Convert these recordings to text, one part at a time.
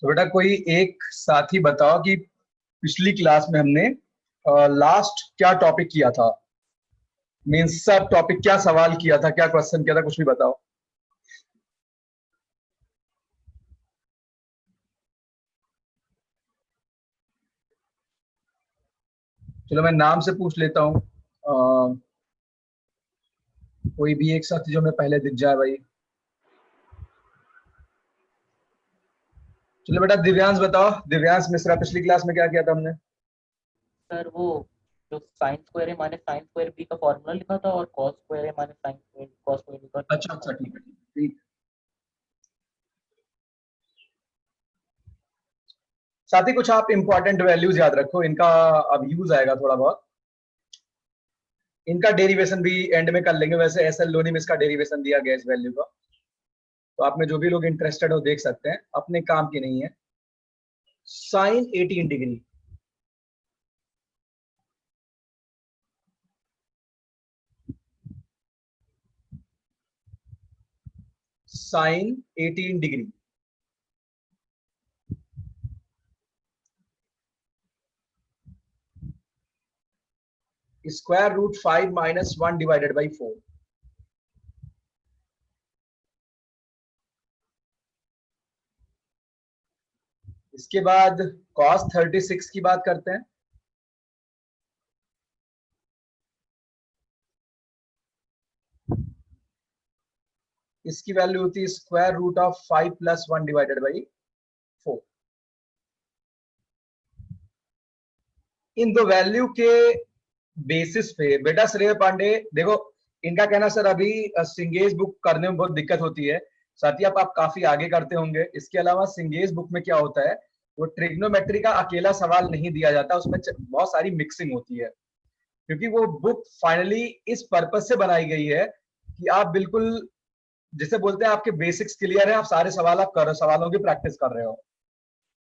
तो बेटा कोई एक साथी बताओ कि पिछली क्लास में हमने लास्ट क्या टॉपिक किया था। मीन्स सब टॉपिक क्या सवाल किया था, क्या क्वेश्चन किया था, कुछ भी बताओ। चलो मैं नाम से पूछ लेता हूँ। कोई भी एक साथी जो मैं पहले दिख जाए भाई। चलो बेटा दिव्यांश बताओ। दिव्यांश मिश्रा, पिछली क्लास में क्या किया था हमने? सर वो जो साइन स्क्वायर है माने साइन स्क्वायर बी का फॉर्मूला लिखा था और कॉस स्क्वायर है माने sine square cos square B का। अच्छा अच्छा, ठीक है ठीक। साथ ही कुछ आप इंपॉर्टेंट वैल्यूज याद रखो, इनका अब यूज आएगा थोड़ा बहुत। इनका डेरिवेशन भी एंड में कर लेंगे। वैसे एस एल लोनी में इसका डेरिवेशन दिया गया इस वैल्यू का, तो आप में जो भी लोग इंटरेस्टेड हो देख सकते हैं, अपने काम की नहीं है। Sine 18 degree, sine 18 degree square root 5 minus 1 divided by 4। इसके बाद cos 36 की बात करते हैं। इसकी वैल्यू होती है square root of 5 plus 1 divided by 4। इन दो वैल्यू के बेसिस पे बेटा श्रेय पांडे देखो, इनका कहना सर अभी सिंगेज बुक करने में बहुत दिक्कत होती है। साथ ही आप काफी आगे करते होंगे। इसके अलावा सिंगेज बुक में क्या होता है, वो ट्रिग्नोमेट्री का अकेला सवाल नहीं दिया जाता, उसमें बहुत सारी मिक्सिंग होती है। क्योंकि वो बुक फाइनली इस पर्पज से बनाई गई है कि आप बिल्कुल जिसे बोलते हैं आपके बेसिक्स क्लियर है, आप सारे सवाल आप कर सवालों की प्रैक्टिस कर रहे हो।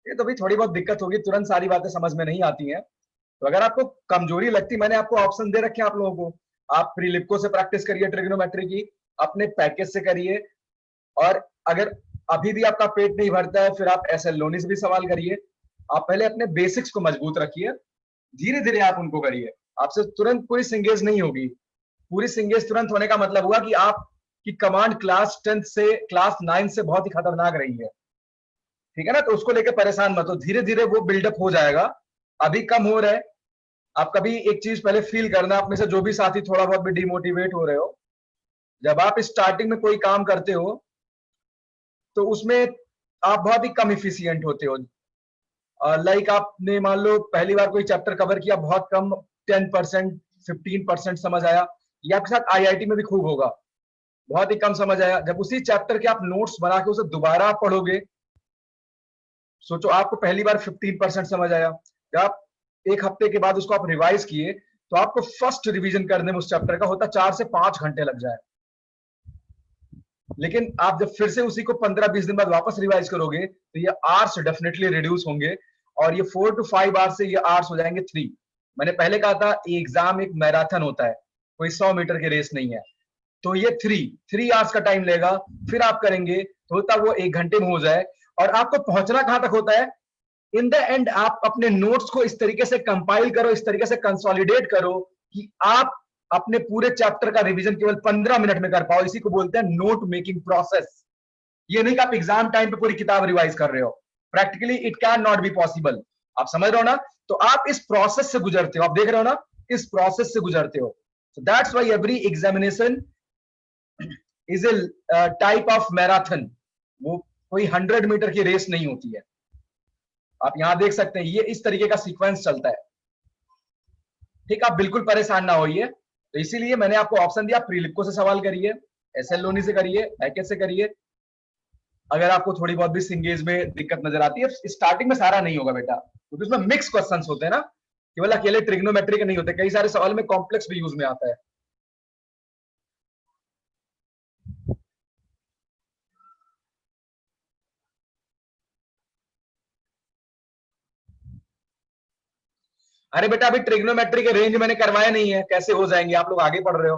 ये तो भाई थोड़ी बहुत दिक्कत होगी, तुरंत सारी बातें समझ में नहीं आती हैं। तो अगर आपको कमजोरी लगती, मैंने आपको ऑप्शन दे रखे हैं आप लोगों को। आप प्रीलिप्को से प्रैक्टिस करिए ट्रिग्नोमेट्री की, अपने पैकेज से करिए, और अगर अभी भी आपका पेट नहीं भरता है फिर आप एसएल लोनी से भी सवाल करिए। आप पहले अपने बेसिक्स को मजबूत रखिए, धीरे धीरे आप उनको करिए। आपसे तुरंत पूरी सिंगेज नहीं होगी। पूरी सिंगेज तुरंत होने का मतलब हुआ कि आपकी कमांड क्लास 10 से क्लास 9 से बहुत ही खतरनाक रही है। ठीक है ना, तो उसको लेकर परेशान मत हो, धीरे धीरे वो बिल्डअप हो जाएगा। अभी कम हो रहा है। आप कभी एक चीज पहले फील करना, आप में से जो भी साथी थोड़ा बहुत भी डिमोटिवेट हो रहे हो, जब आप स्टार्टिंग में कोई काम करते हो तो उसमें आप बहुत ही कम इफिशियंट होते हो। लाइक आपने मान लो पहली बार कोई चैप्टर कवर किया, बहुत कम 10% 15% समझ आया। ये आपके साथ आईआईटी में भी खूब होगा, बहुत ही कम समझ आया। जब उसी चैप्टर के आप नोट्स बना के उसे दोबारा आप पढ़ोगे, सोचो आपको पहली बार 15% समझ आया, जब आप एक हफ्ते के बाद उसको आप रिवाइज किए तो आपको फर्स्ट रिवीजन करने में उस चैप्टर का होता 4 से 5 घंटे लग जाए। लेकिन आप जब फिर से उसी को 15-20 दिन बाद वापस रिवाइज करोगे तो ये आवर्स डेफिनेटली रिड्यूस होंगे, और ये 4 to 5 आवर्स से ये आवर्स हो जाएंगे 3। मैंने पहले कहा था एग्जाम एक मैराथन होता है, कोई 100 मीटर की रेस नहीं है। तो ये 3 आवर्स का टाइम लेगा, फिर आप करेंगे तो होता वो 1 घंटे में हो जाए। और आपको पहुंचना कहां तक होता है, इन द एंड आप अपने नोट्स को इस तरीके से कंपाइल करो, इस तरीके से कंसोलिडेट करो कि आप अपने पूरे चैप्टर का रिवीजन केवल 15 मिनट में कर पाओ। इसी को बोलते हैं नोट मेकिंग प्रोसेस। ये नहीं कि आप एग्जाम टाइम पे पूरी किताब रिवाइज कर रहे हो, practically it can not be possible. आप समझ रहे हो ना, तो आप इस प्रोसेस से गुजरते हो, आप देख रहे हो ना, इस प्रोसेस से गुजरते हो। So that's why every examination is a type of marathon. वो कोई 100 मीटर की रेस नहीं होती है। आप यहां देख सकते हैं ये इस तरीके का सीक्वेंस चलता है। ठीक, आप बिल्कुल परेशान ना होइए। तो इसीलिए मैंने आपको ऑप्शन दिया, प्रीलिप्को से सवाल करिए, एसएल लोनी से करिए, पैकेज से करिए। अगर आपको थोड़ी बहुत भी सिंगेज में दिक्कत नजर आती है, स्टार्टिंग में सारा नहीं होगा बेटा, क्योंकि उसमें मिक्स क्वेश्चंस होते हैं ना, केवल अकेले ट्रिग्नोमेट्री के नहीं होते, कई सारे सवाल में कॉम्प्लेक्स भी यूज में आता है। अरे बेटा अभी ट्रिग्नोमेट्री के रेंज मैंने करवाया नहीं है, कैसे हो जाएंगे, आप लोग आगे पढ़ रहे हो।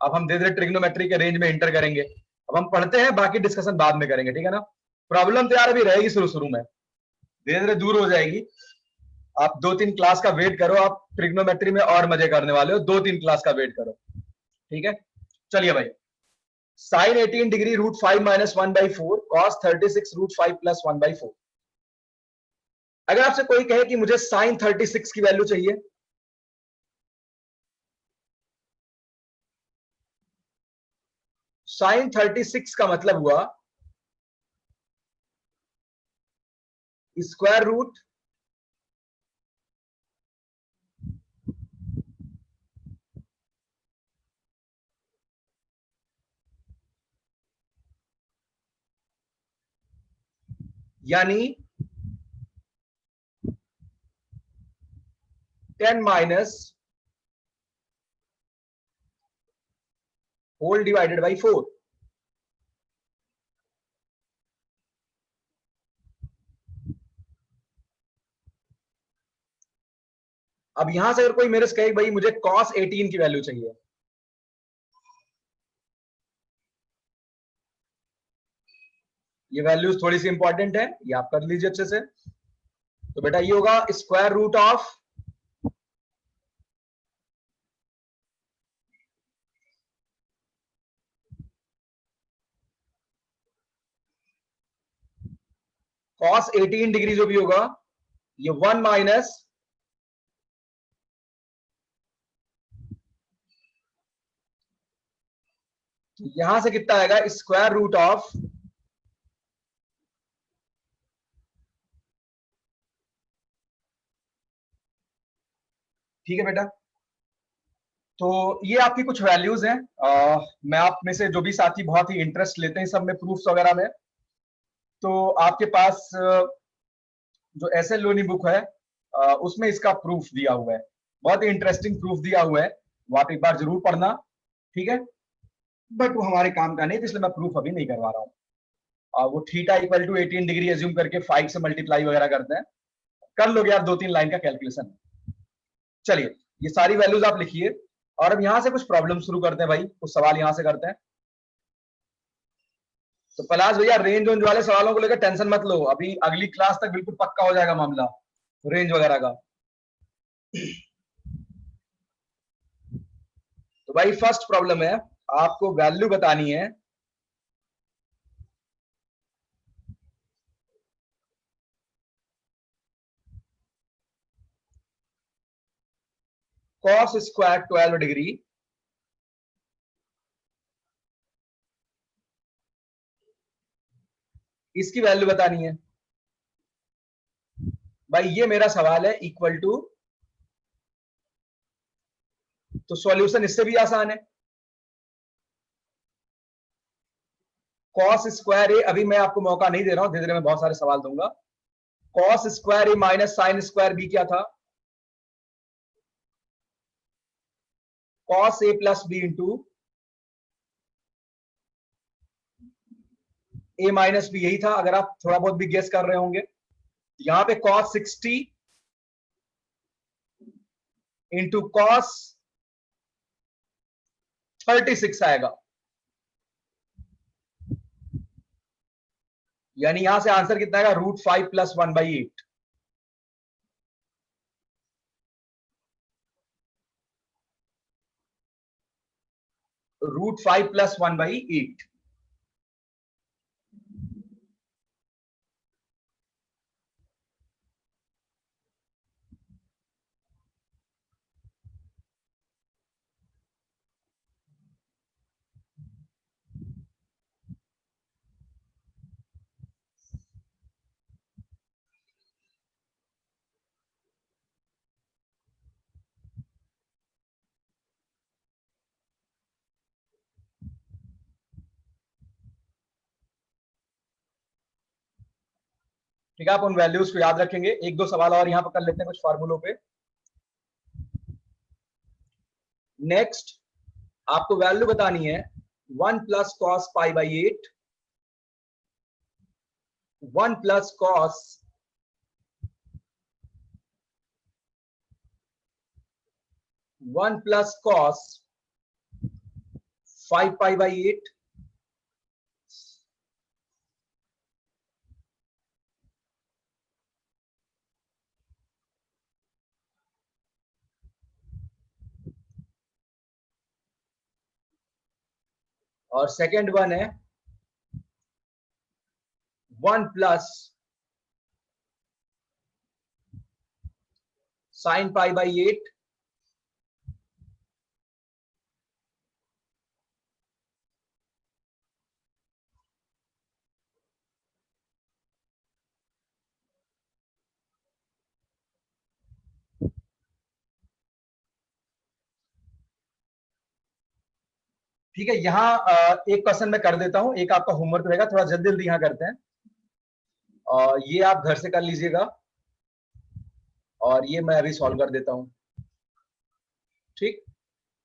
अब हम धीरे धीरे ट्रिग्नोमेट्री के रेंज में इंटर करेंगे। अब हम पढ़ते हैं, बाकी डिस्कशन बाद में करेंगे, ठीक है ना। प्रॉब्लम तो यार अभी रहेगी शुरू शुरू में। धीरे धीरे दूर हो जाएगी। आप 2-3 क्लास का वेट करो, आप ट्रिग्नोमेट्री में और मजे करने वाले हो। 2-3 क्लास का वेट करो, ठीक है। चलिए भाई, sine 18 degree root 5 minus 1/4 cos 36 root 5 plus 1/4। अगर आपसे कोई कहे कि मुझे साइन 36 की वैल्यू चाहिए, साइन 36 का मतलब हुआ स्क्वायर रूट यानी 10 माइनस होल डिवाइडेड बाई 4। अब यहां से अगर कोई मेरे से कहे भाई मुझे cos 18 की वैल्यू चाहिए, ये वैल्यूज थोड़ी सी इंपॉर्टेंट है, ये आप कर लीजिए अच्छे से। तो बेटा ये होगा square root of cos 18 degree जो भी होगा, ये 1 माइनस यहां से कितना आएगा स्क्वायर रूट ऑफ ठीक है बेटा। तो ये आपकी कुछ वैल्यूज हैं। मैं आप में से जो भी साथी बहुत ही इंटरेस्ट लेते हैं सब में प्रूफ्स वगैरह में, तो आपके पास जो एसएल लोनी बुक है उसमें इसका प्रूफ दिया हुआ है, बहुत ही इंटरेस्टिंग प्रूफ दिया हुआ है, वो आप एक बार जरूर पढ़ना, ठीक है। बट वो हमारे काम का नहीं, तो इसलिए मैं प्रूफ अभी नहीं करवा रहा हूँ। वो theta equal to 18 degree assume करके 5 से मल्टीप्लाई वगैरह करते हैं, कर लोगे यार 2-3 लाइन का कैलकुलेशन। चलिए, ये सारी वैल्यूज आप लिखिए और अब यहां से कुछ प्रॉब्लम शुरू करते हैं भाई, कुछ सवाल यहां से करते हैं। तो पलाश भैया रेंज वेंज वाले सवालों को लेकर टेंशन मत लो, अभी अगली क्लास तक बिल्कुल पक्का हो जाएगा मामला रेंज वगैरह का। तो भाई फर्स्ट प्रॉब्लम है, आपको वैल्यू बतानी है cos स्क्वायर 12 डिग्री इसकी वैल्यू बतानी है। भाई ये मेरा सवाल है इक्वल टू, तो सॉल्यूशन इससे भी आसान है। cos स्क्वायर ए, अभी मैं आपको मौका नहीं दे रहा हूं, धीरे धीरे मैं बहुत सारे सवाल दूंगा। cos स्क्वायर ए माइनस साइन स्क्वायर बी क्या था, cos ए प्लस बी इंटू ए माइनस बी, यही था अगर आप थोड़ा बहुत भी गेस कर रहे होंगे। यहां पे cos 60 इंटू cos 36 आएगा, यानी यहां से आंसर कितना आएगा √5 प्लस 1/8। √5 प्लस 1/8। ठीक है, आप उन वैल्यूज को याद रखेंगे। एक दो सवाल और यहां पर कर लेते हैं कुछ फार्मूलों पे। नेक्स्ट आपको वैल्यू बतानी है 1 plus cos π/8, 1 plus cos 1 plus cos 5π/8, और सेकेंड वन है 1 प्लस साइन पाई बाई 8 ठीक है। यहाँ एक क्वेश्चन मैं कर देता हूं, एक आपका होमवर्क रहेगा, थोड़ा जल्दी जल्दी यहाँ करते हैं। और ये आप घर से कर लीजिएगा और ये मैं अभी सॉल्व कर देता हूं। ठीक,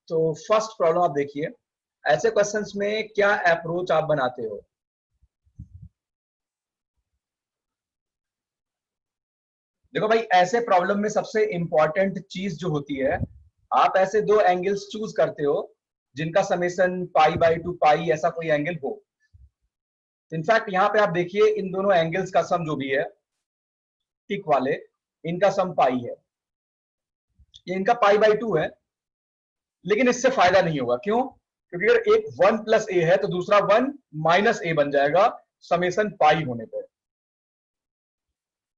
तो फर्स्ट प्रॉब्लम आप देखिए, ऐसे क्वेश्चंस में क्या अप्रोच आप बनाते हो। देखो भाई, ऐसे प्रॉब्लम में सबसे इंपॉर्टेंट चीज जो होती है, आप ऐसे दो एंगल्स चूज करते हो जिनका समेशन पाई बाई टू पाई ऐसा कोई एंगल हो। इनफैक्ट यहां पे आप देखिए, इन दोनों एंगल्स का सम जो भी है टिक वाले, इनका सम पाई है, ये इनका पाई बाई टू है। लेकिन इससे फायदा नहीं होगा, क्यों? क्योंकि अगर एक 1 प्लस ए है तो दूसरा 1 माइनस ए बन जाएगा समेशन पाई होने पर।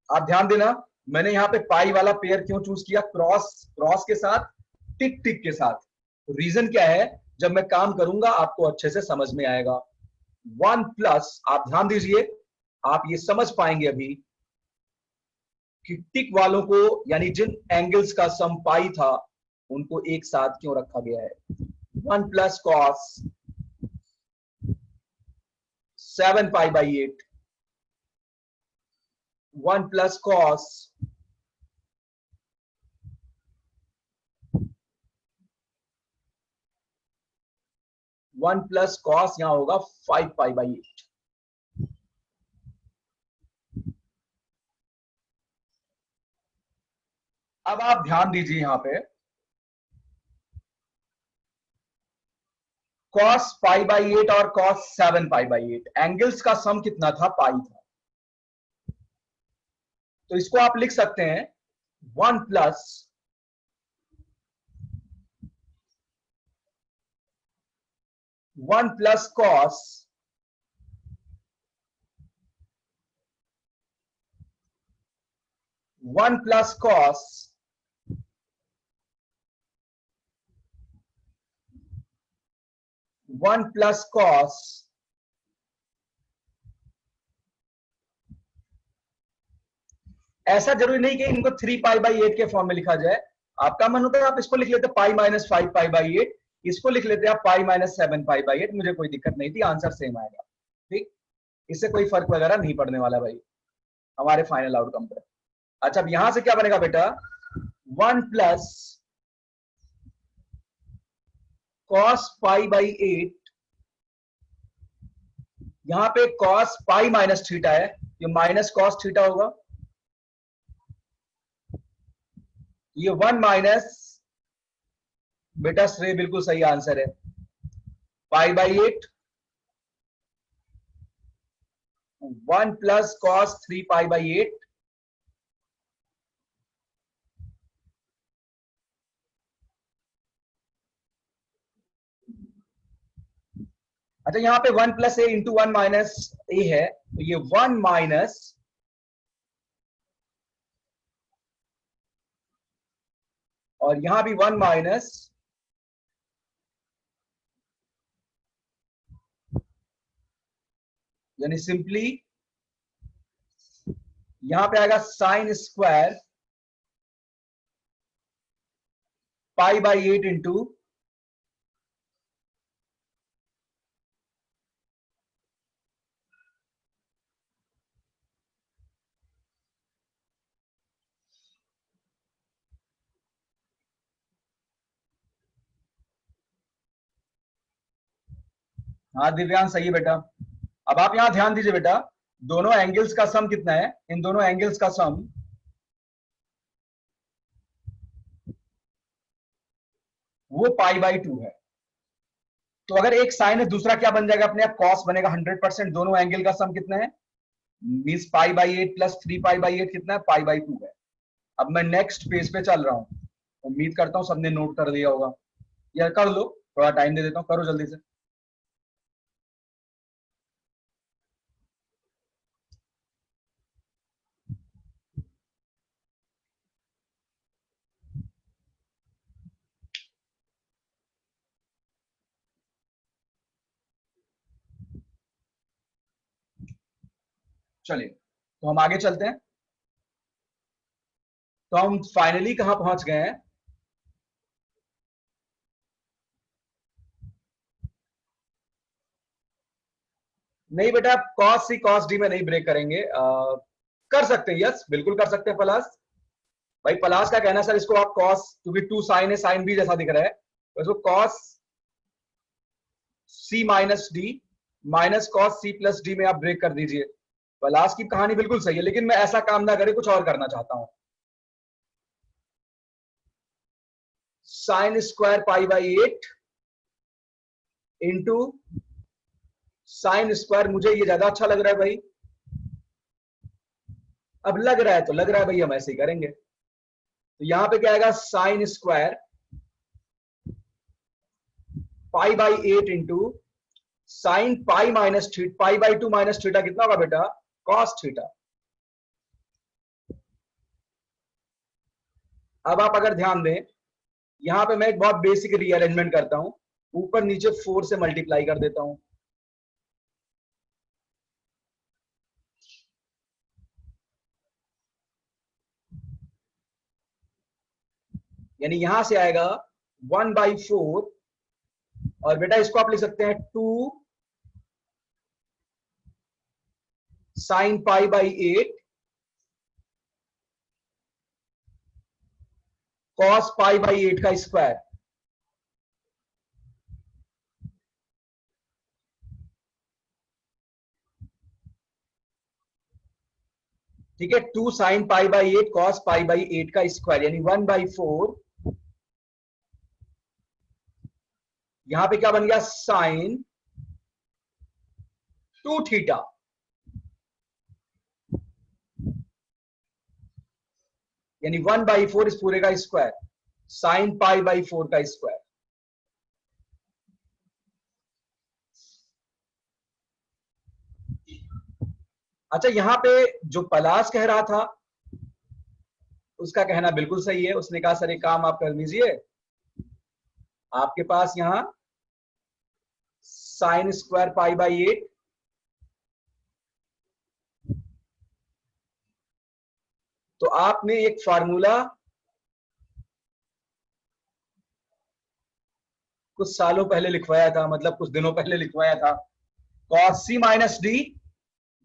आप ध्यान देना, मैंने यहाँ पे पाई वाला पेयर क्यों चूज किया, क्रॉस क्रॉस के साथ, टिक टिक के साथ। रीजन क्या है, जब मैं काम करूंगा आपको अच्छे से समझ में आएगा। 1 प्लस, आप ध्यान दीजिए, आप ये समझ पाएंगे अभी कि टिक वालों को, यानी जिन एंगल्स का सम पाई था, उनको एक साथ क्यों रखा गया है। 1 plus cos 7 pi by 8, 1 plus cos 1 plus cos यहां होगा 5 पाई बाई 8। अब आप ध्यान दीजिए, यहां पे कॉस पाई बाई 8 और कॉस 7 पाई बाई 8, एंगल्स का सम कितना था, पाई था। तो इसको आप लिख सकते हैं 1 plus 1 plus cos 1 plus cos 1 plus cos ऐसा जरूरी नहीं कि इनको 3 पाई बाई 8 के फॉर्म में लिखा जाए। आपका मन होता है आप इसको लिख लेते पाई माइनस 5 पाई बाई 8, इसको लिख लेते आप पाई माइनस 7 पाई बाई 8, मुझे कोई दिक्कत नहीं थी, आंसर सेम आएगा। ठीक, इससे कोई फर्क वगैरह नहीं पड़ने वाला भाई हमारे फाइनल आउटकम पर। अच्छा, अब यहां से क्या बनेगा बेटा, 1 प्लस कॉस पाई बाई 8, यहां पे कॉस पाई माइनस थीटा है, ये माइनस कॉस थीटा होगा, ये 1 माइनस, बेटा श्रेय बिल्कुल सही आंसर है, पाई by 8, 1 plus cos 3 pi by 8। अच्छा, यहां पे 1 प्लस ए इंटू 1 माइनस ए है, तो ये 1 माइनस, और यहां भी 1 माइनस, यानी सिंपली यहां पे आएगा sine square pi by 8 into हाँ दिव्यांश सही है बेटा। अब आप यहां ध्यान दीजिए बेटा, दोनों एंगल्स का सम कितना है, इन दोनों एंगल्स का सम वो पाई बाई 2 है। तो अगर एक साइन है, दूसरा क्या बन जाएगा, अपने आप कॉस बनेगा 100%। दोनों एंगल का सम कितना है, means pi by 8 plus 3 pi by 8 कितना है, पाई बाई 2 है। अब मैं नेक्स्ट पेज पे चल रहा हूं, उम्मीद करता हूं सबने नोट कर लिया होगा, या कर लो, थोड़ा टाइम दे देता हूं, करो जल्दी से। चलिए तो हम आगे चलते हैं। तो हम फाइनली कहां पहुंच गए हैं? नहीं बेटा, कॉस सी कॉस डी में नहीं ब्रेक करेंगे। कर सकते हैं, यस बिल्कुल कर सकते हैं प्लस। भाई प्लस का कहना सर इसको आप कॉस, क्योंकि टू साइन है, साइन बी जैसा दिख रहा है, तो इसको cos C minus D minus cos C plus D में आप ब्रेक कर दीजिए। प्लस की कहानी बिल्कुल सही है, लेकिन मैं ऐसा काम ना करे, कुछ और करना चाहता हूं। Sine square pi by 8 into sine square, मुझे ये ज्यादा अच्छा लग रहा है भाई। अब लग रहा है तो लग रहा है भाई, हम ऐसे ही करेंगे। तो यहां पे क्या आएगा, sine square pi by 8 into sine pi minus theta, pi by 2 minus theta कितना होगा बेटा, कॉस थीटा। अब आप अगर ध्यान दें, यहां पे मैं एक बहुत बेसिक रीअरेंजमेंट करता हूं, ऊपर नीचे 4 से मल्टीप्लाई कर देता हूं। यानी यहां से आएगा 1/4, और बेटा इसको आप लिख सकते हैं 2 sine pi by 8 cos pi by 8 का स्क्वायर। ठीक है, 2 sine pi by 8 cos pi by 8 का स्क्वायर, यानी 1/4। यहां पे क्या बन गया, साइन 2 थीटा, यानी 1/4 इस पूरे का स्क्वायर, साइन पाई बाई 4 का स्क्वायर। अच्छा, यहां पे जो पलाश कह रहा था उसका कहना बिल्कुल सही है। उसने कहा सर एक काम आप कर लीजिए, आपके पास यहां साइन स्क्वायर पाई बाई 8 तो आपने एक फार्मूला कुछ सालों पहले लिखवाया था, मतलब कुछ दिनों पहले लिखवाया था, cos C minus D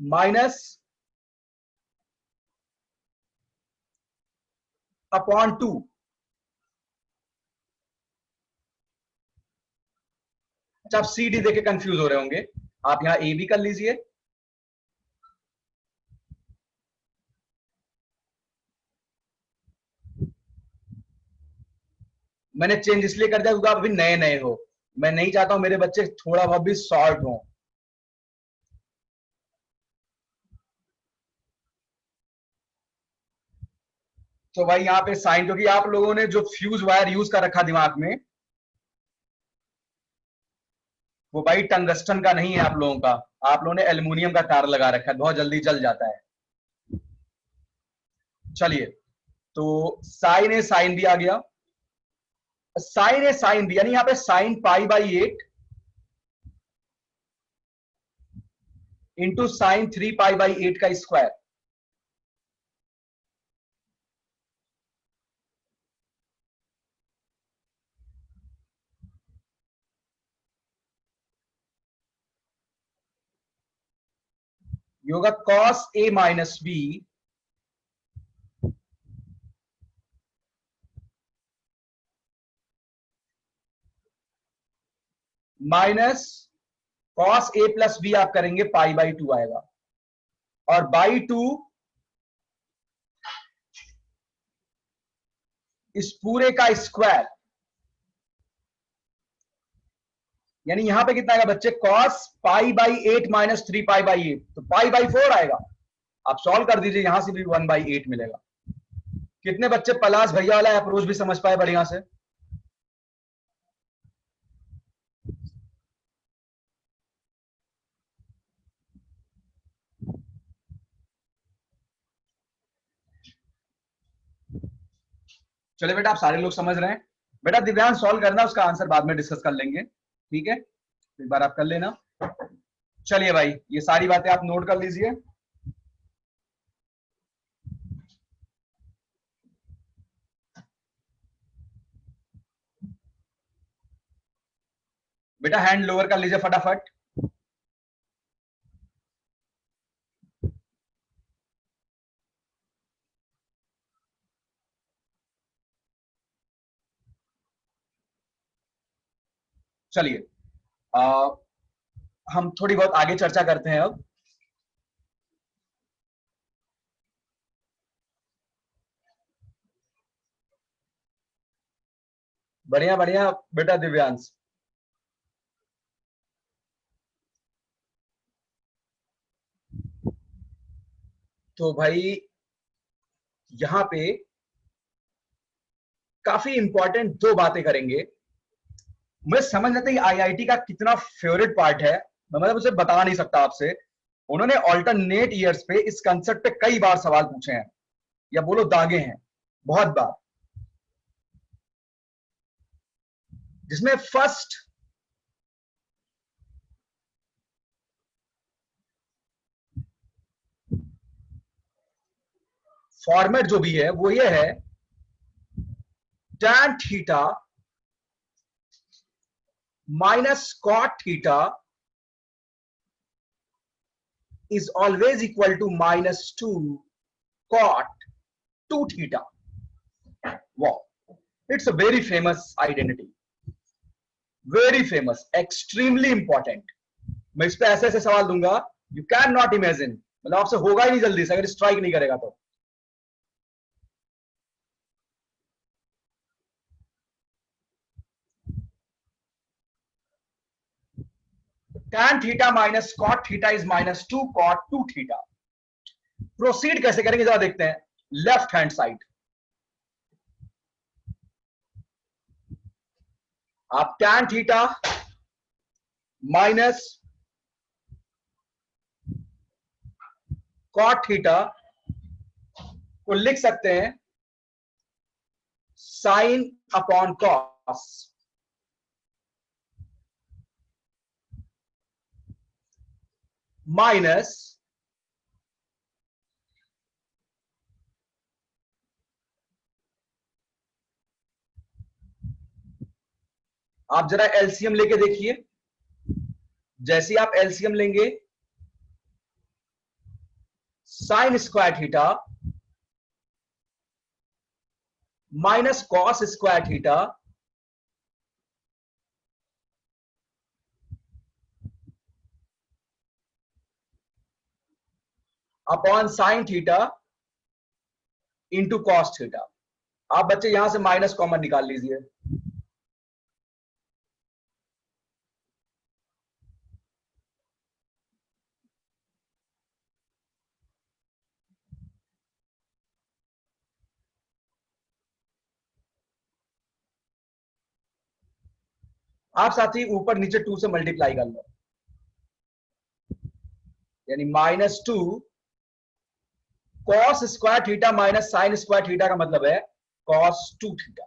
minus upon 2। अच्छा, आप सी डी देके कंफ्यूज हो रहे होंगे, आप यहां ए बी कर लीजिए। मैंने चेंज इसलिए कर दिया क्योंकि आप अभी नए नए हो, मैं नहीं चाहता हूं मेरे बच्चे थोड़ा बहुत भी शॉर्ट हो। तो भाई यहाँ पे साइन, क्योंकि आप लोगों ने जो फ्यूज वायर यूज कर रखा दिमाग में, वो भाई टंगस्टन का नहीं है आप लोगों का, आप लोगों ने एल्युमिनियम का तार लगा रखा है, बहुत जल्दी जल जाता है। चलिए, तो साइन ए साइन भी आ गया, साइन ए साइन बी, यानी यहां पे sine pi by 8 into sine 3 pi by 8 का स्क्वायर। ये होगा cos A minus B minus cos A plus B, आप करेंगे पाई बाई 2 आएगा, और बाई 2 इस पूरे का स्क्वायर, यानी यहां पे कितना आएगा बच्चे, cos pi by 8 minus 3 pi by 8, तो पाई बाई 4 आएगा। आप सॉल्व कर दीजिए, यहां से भी 1/8 मिलेगा। कितने बच्चे पलाश भैया वाला अप्रोच भी समझ पाए बढ़िया से? चलिए बेटा, आप सारे लोग समझ रहे हैं। बेटा दिव्यांग सॉल्व करना, उसका आंसर बाद में डिस्कस कर लेंगे, ठीक है, एक बार आप कर लेना। चलिए भाई, ये सारी बातें आप नोट कर लीजिए। बेटा हैंड लोअर कर लीजिए फटाफट। चलिए हम थोड़ी बहुत आगे चर्चा करते हैं अब। बढ़िया बढ़िया बेटा दिव्यांश। तो भाई यहां पे काफी इंपॉर्टेंट दो बातें करेंगे। मुझे समझ नहीं आता कि आईआईटी का कितना फेवरेट पार्ट है, मैं मतलब उसे बता नहीं सकता आपसे। उन्होंने ऑल्टरनेट ईयर्स पे इस कंसेप्ट पे कई बार सवाल पूछे हैं, या बोलो दागे हैं बहुत बार, जिसमें फर्स्ट फॉर्मेट जो भी है वो ये है, tan theta minus cot theta is always equal to -2 cot 2 theta. Wow, it's a very famous identity, very famous, extremely important. मैं इस पे ऐसे ऐसे सवाल दूंगा, यू कैन नॉट इमेजिन, मतलब आपसे होगा ही नहीं जल्दी से अगर स्ट्राइक नहीं करेगा तो। tan theta minus cot theta is -2 cot 2 theta. Proceed कैसे करेंगे जरा देखते हैं। लेफ्ट हैंड साइड आप tan theta minus cot theta को लिख सकते हैं साइन अपॉन कॉस माइनस आप जरा एलसीएम लेके देखिए, जैसे आप एलसीएम लेंगे sine square theta minus cos square theta upon sine theta into cos theta. आप बच्चे यहां से माइनस कॉमन निकाल लीजिए। आप साथी ऊपर नीचे 2 से मल्टीप्लाई कर लो, यानी -2 cos square theta minus sine square theta का मतलब है cos 2 theta.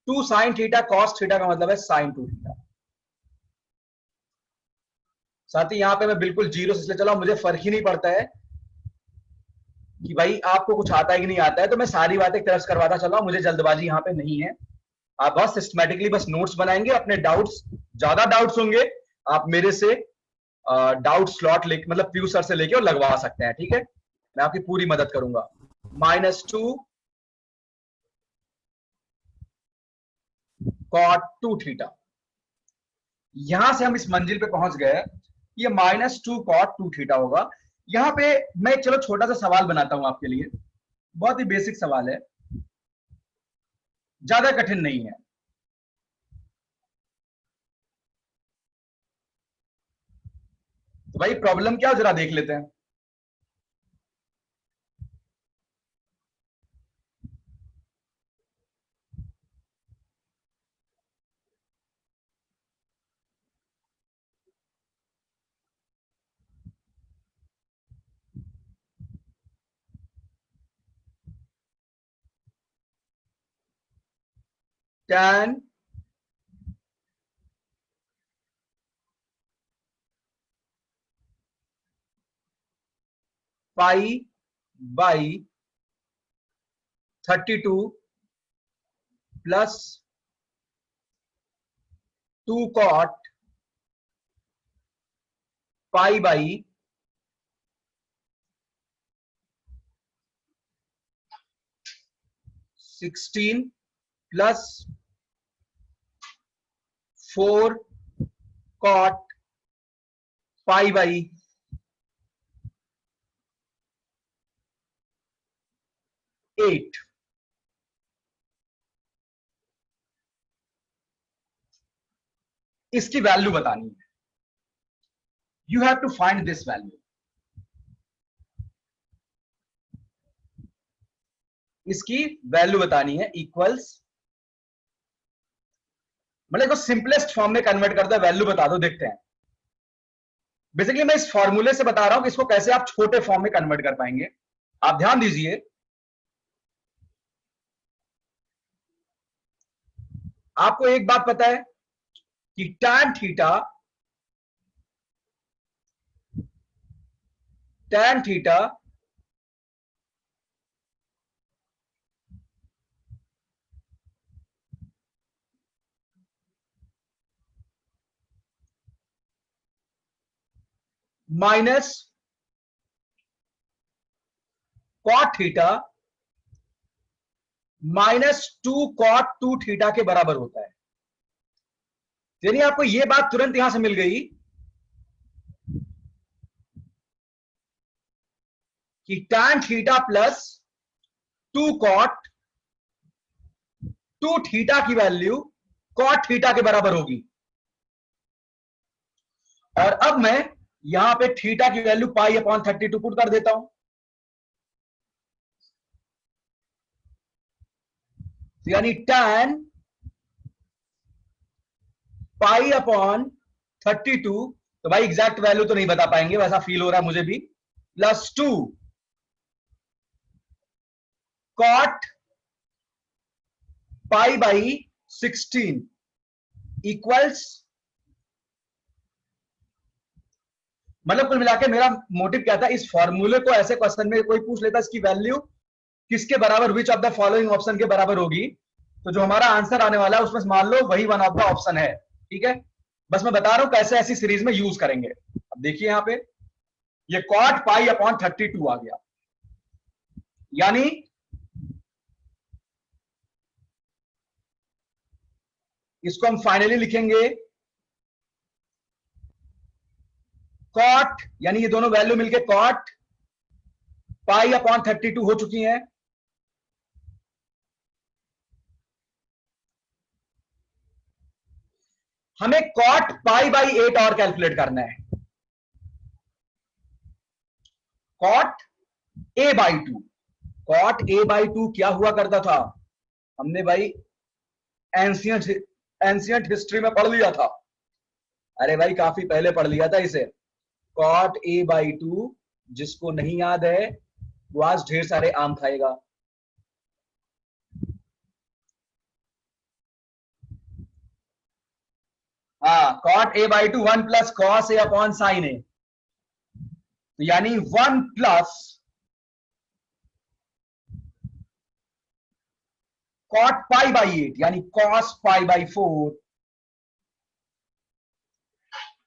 2 sine theta cos theta का मतलब है साइन 2 थीटा। साथी यहां पे मैं बिल्कुल जीरो से इसलिए चला, मुझे फर्क ही नहीं पड़ता है कि भाई आपको कुछ आता है कि नहीं आता है, तो मैं सारी बातें एक तरफ से करवाता चला हूं, मुझे जल्दबाजी यहां पे नहीं है। आप बस सिस्टमेटिकली बस नोट्स बनाएंगे, अपने डाउट्स, ज्यादा डाउट्स होंगे आप मेरे से डाउट स्लॉट लेके, मतलब पीयू सर से लेके और लगवा सकते हैं, ठीक है, मैं आपकी पूरी मदद करूंगा। -2 cot 2 थीटा, यहां से हम इस मंजिल पे पहुंच गए, ये -2 cot 2 थीटा होगा। यहां पे मैं चलो छोटा सा सवाल बनाता हूं आपके लिए, बहुत ही बेसिक सवाल है, ज्यादा कठिन नहीं है। तो भाई प्रॉब्लम क्या हो जरा देख लेते हैं। tan pi by 32 plus 2 cot pi by 16 plus 4 cot pi by 8। इसकी वैल्यू बतानी है। You have to find this value. इसकी वैल्यू बतानी है इक्वल्स, मतलब को सिंपलेस्ट फॉर्म में कन्वर्ट करता है, वैल्यू बता दो, देखते हैं। बेसिकली मैं इस फॉर्मूले से बता रहा हूं कि इसको कैसे आप छोटे फॉर्म में कन्वर्ट कर पाएंगे। आप ध्यान दीजिए, आपको एक बात पता है कि tan theta minus cot theta minus 2 cot 2 theta के बराबर होता है। यानी आपको यह बात तुरंत यहां से मिल गई कि tan theta plus 2 cot 2 theta की वैल्यू cot थीटा के बराबर होगी। और अब मैं यहां पे थीटा की वैल्यू पाई अपॉन 32 पुट कर देता हूं। यानी tan पाई अपॉन 32, तो भाई एग्जैक्ट वैल्यू तो नहीं बता पाएंगे, वैसा फील हो रहा है मुझे भी, plus 2 cot pi by 16 equals, मतलब कुल मिलाकर मेरा मोटिव क्या था, इस फॉर्मूले को ऐसे क्वेश्चन में कोई पूछ लेता इसकी वैल्यू किसके बराबर, which of the following option के बराबर होगी, तो जो हमारा आंसर आने वाला है उसमें मान लो वही वन ऑफ द ऑप्शन है। ठीक है, बस मैं बता रहा हूं कैसे ऐसी सीरीज में यूज करेंगे। अब देखिए यहां पे ये cot पाई अपॉन 32 आ गया, यानी इसको हम फाइनली लिखेंगे cot, यानी ये दोनों वैल्यू मिलके cot पाई अपॉन 32 हो चुकी हैं। हमें cot पाई बाई 8 और कैलकुलेट करना है। cot a by 2, cot a by 2 क्या हुआ करता था, हमने भाई एंशियंट हिस्ट्री में पढ़ लिया था। अरे भाई काफी पहले पढ़ लिया था इसे। cot a बाई 2, जिसको नहीं याद है वो आज ढेर सारे आम खाएगा। हाँ, cot a by 2 1 plus cos a upon sine a, तो यानी 1 प्लस cot पाई बाई 8 यानी cos pi by 4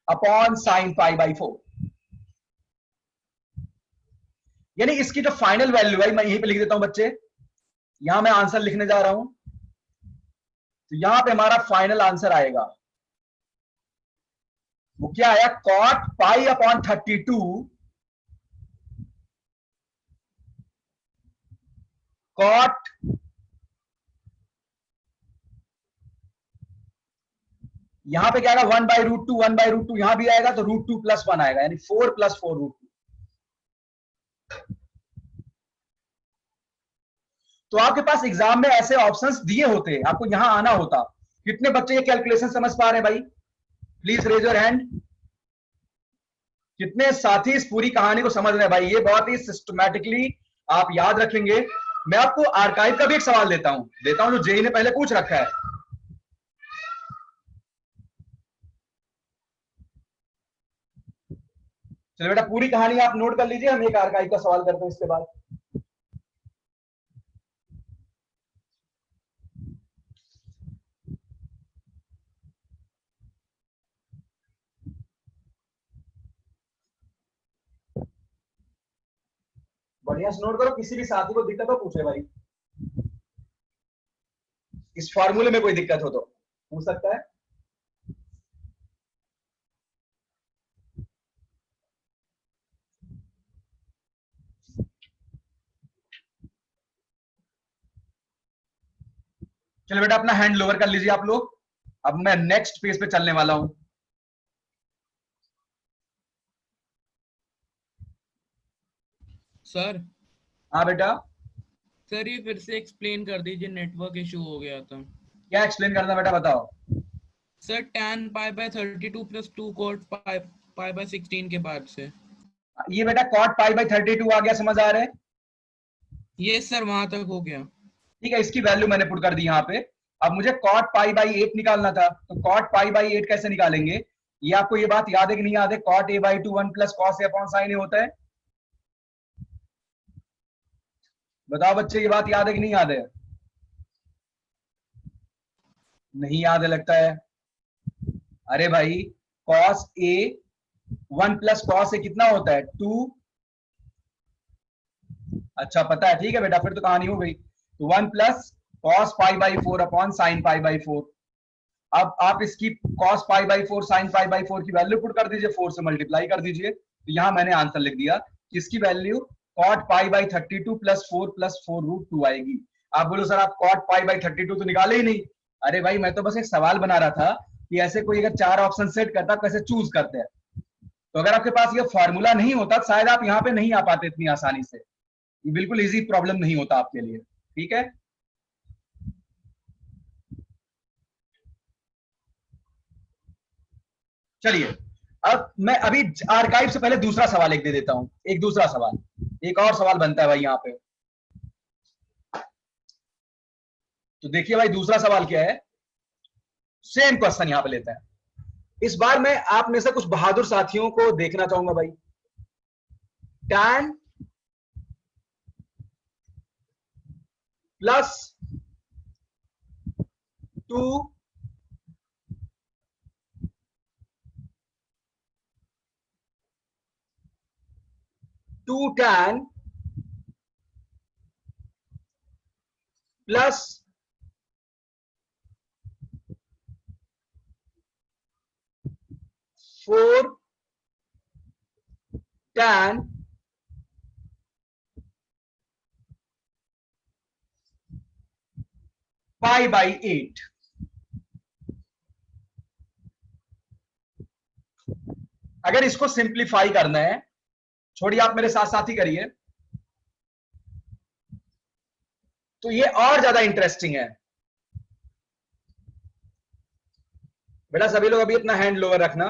upon sine pi by 4। यानी इसकी जो फाइनल वैल्यू है, मैं यहीं पे लिख देता हूं बच्चे, यहां मैं आंसर लिखने जा रहा हूं, तो यहां पे हमारा फाइनल आंसर आएगा, वो क्या आया, cot पाई अपॉन 32 cot यहां पे क्या आएगा, 1 बाई रूट 2, 1 बाई रूट 2 यहां भी आएगा, तो रूट 2 प्लस 1 आएगा, यानी 4 प्लस 4 रूट 2। तो आपके पास एग्जाम में ऐसे ऑप्शंस दिए होते, आपको यहां आना होता। कितने बच्चे ये कैलकुलेशन समझ पा रहे हैं भाई, प्लीज रेज योर हैंड। कितने साथी इस पूरी कहानी को समझ रहे हैं भाई, ये बहुत ही सिस्टमैटिकली आप याद रखेंगे। मैं आपको आर्काइव का भी एक सवाल देता हूं जो जेई ने पहले पूछ रखा है। चलो बेटा पूरी कहानी आप नोट कर लीजिए, हम एक आर्काइव का सवाल करते हैं इसके बाद। बढ़िया से नोट करो, किसी भी साथी को दिक्कत हो पूछे भाई, इस फॉर्मूले में कोई दिक्कत हो तो पूछ सकता है। चलो बेटा अपना हैंड लोअर कर लीजिए आप लोग, अब मैं नेक्स्ट पेज पे चलने वाला हूं। सर हाँ बेटा, सर ये फिर से एक्सप्लेन कर दीजिए, नेटवर्क इशू हो गया था। क्या एक्सप्लेन करना बेटा बताओ। Sir tan pi by 32 plus 2 cot pi by 16 के बाद से। ये बेटा cot पाई बाई 32 आ गया, समझ आ रहा है? ये सर वहां तक हो गया। ठीक है, इसकी वैल्यू मैंने पुट कर दी यहाँ पे। अब मुझे cot पाई बाई 8 निकालना था, तो cot पाई बाई 8 कैसे निकालेंगे? ये आपको ये बात याद है कि नहीं याद है? cot a by 2 1 plus cos a upon sin a होता है। बताओ बच्चे, ये बात याद है कि नहीं याद है? नहीं याद है लगता है। अरे भाई cos a 1 plus cos a कितना होता है? 2। अच्छा पता है, ठीक है बेटा, फिर तो कहानी हो गई। तो 1 plus cos pi by 4 upon sin pi by 4। अब आप इसकी cos pi by 4 sin pi by 4 की वैल्यू पुट कर दीजिए, 4 से मल्टीप्लाई कर दीजिए। तो यहां मैंने आंसर लिख दिया कि इसकी value cot pi by 32 plus 4 root 2 आएगी। आप बोलो सर आप cot पाई बाई 32 तो निकाले ही नहीं। अरे भाई मैं तो बस एक सवाल बना रहा था कि ऐसे कोई अगर 4 ऑप्शन सेट करता कैसे चूज करते हैं। तो अगर आपके पास ये फॉर्मूला नहीं होता शायद आप यहाँ पे नहीं आ पाते इतनी आसानी से। ये बिल्कुल इजी प्रॉब्लम नहीं होता आपके लिए, ठीक है। चलिए अब मैं अभी आर्काइव से पहले दूसरा सवाल एक दे देता हूं, एक दूसरा सवाल, एक और सवाल बनता है भाई यहां पे। तो देखिए भाई दूसरा सवाल क्या है, सेम क्वेश्चन यहां पे लेते हैं। इस बार मैं आप में से कुछ बहादुर साथियों को देखना चाहूंगा भाई। tan plus 2 tan plus 4 tan pi by 8। अगर इसको सिंप्लीफाई करना है, छोड़िए आप मेरे साथ साथ ही करिए, तो ये और ज्यादा इंटरेस्टिंग है। बेटा सभी लोग अभी अपना हैंड लोअर रखना,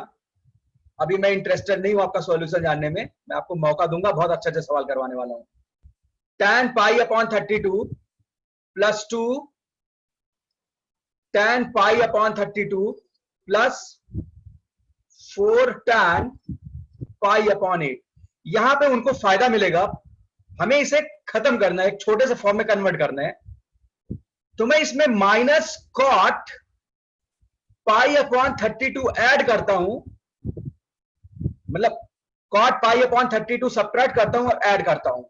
अभी मैं इंटरेस्टेड नहीं हूं आपका सॉल्यूशन जानने में, मैं आपको मौका दूंगा, बहुत अच्छे अच्छे सवाल करवाने वाला हूं। tan पाई अपॉन 32 प्लस 2 tan पाई upon 32 plus 4 tan pi upon 8। यहां पे उनको फायदा मिलेगा, हमें इसे खत्म करना है, एक छोटे से फॉर्म में कन्वर्ट करना है। तो मैं इसमें minus cot pi upon 32 add करता हूं, मतलब कॉट पाई अपॉन 32 सब्ट्रैक्ट करता हूं और ऐड करता हूं।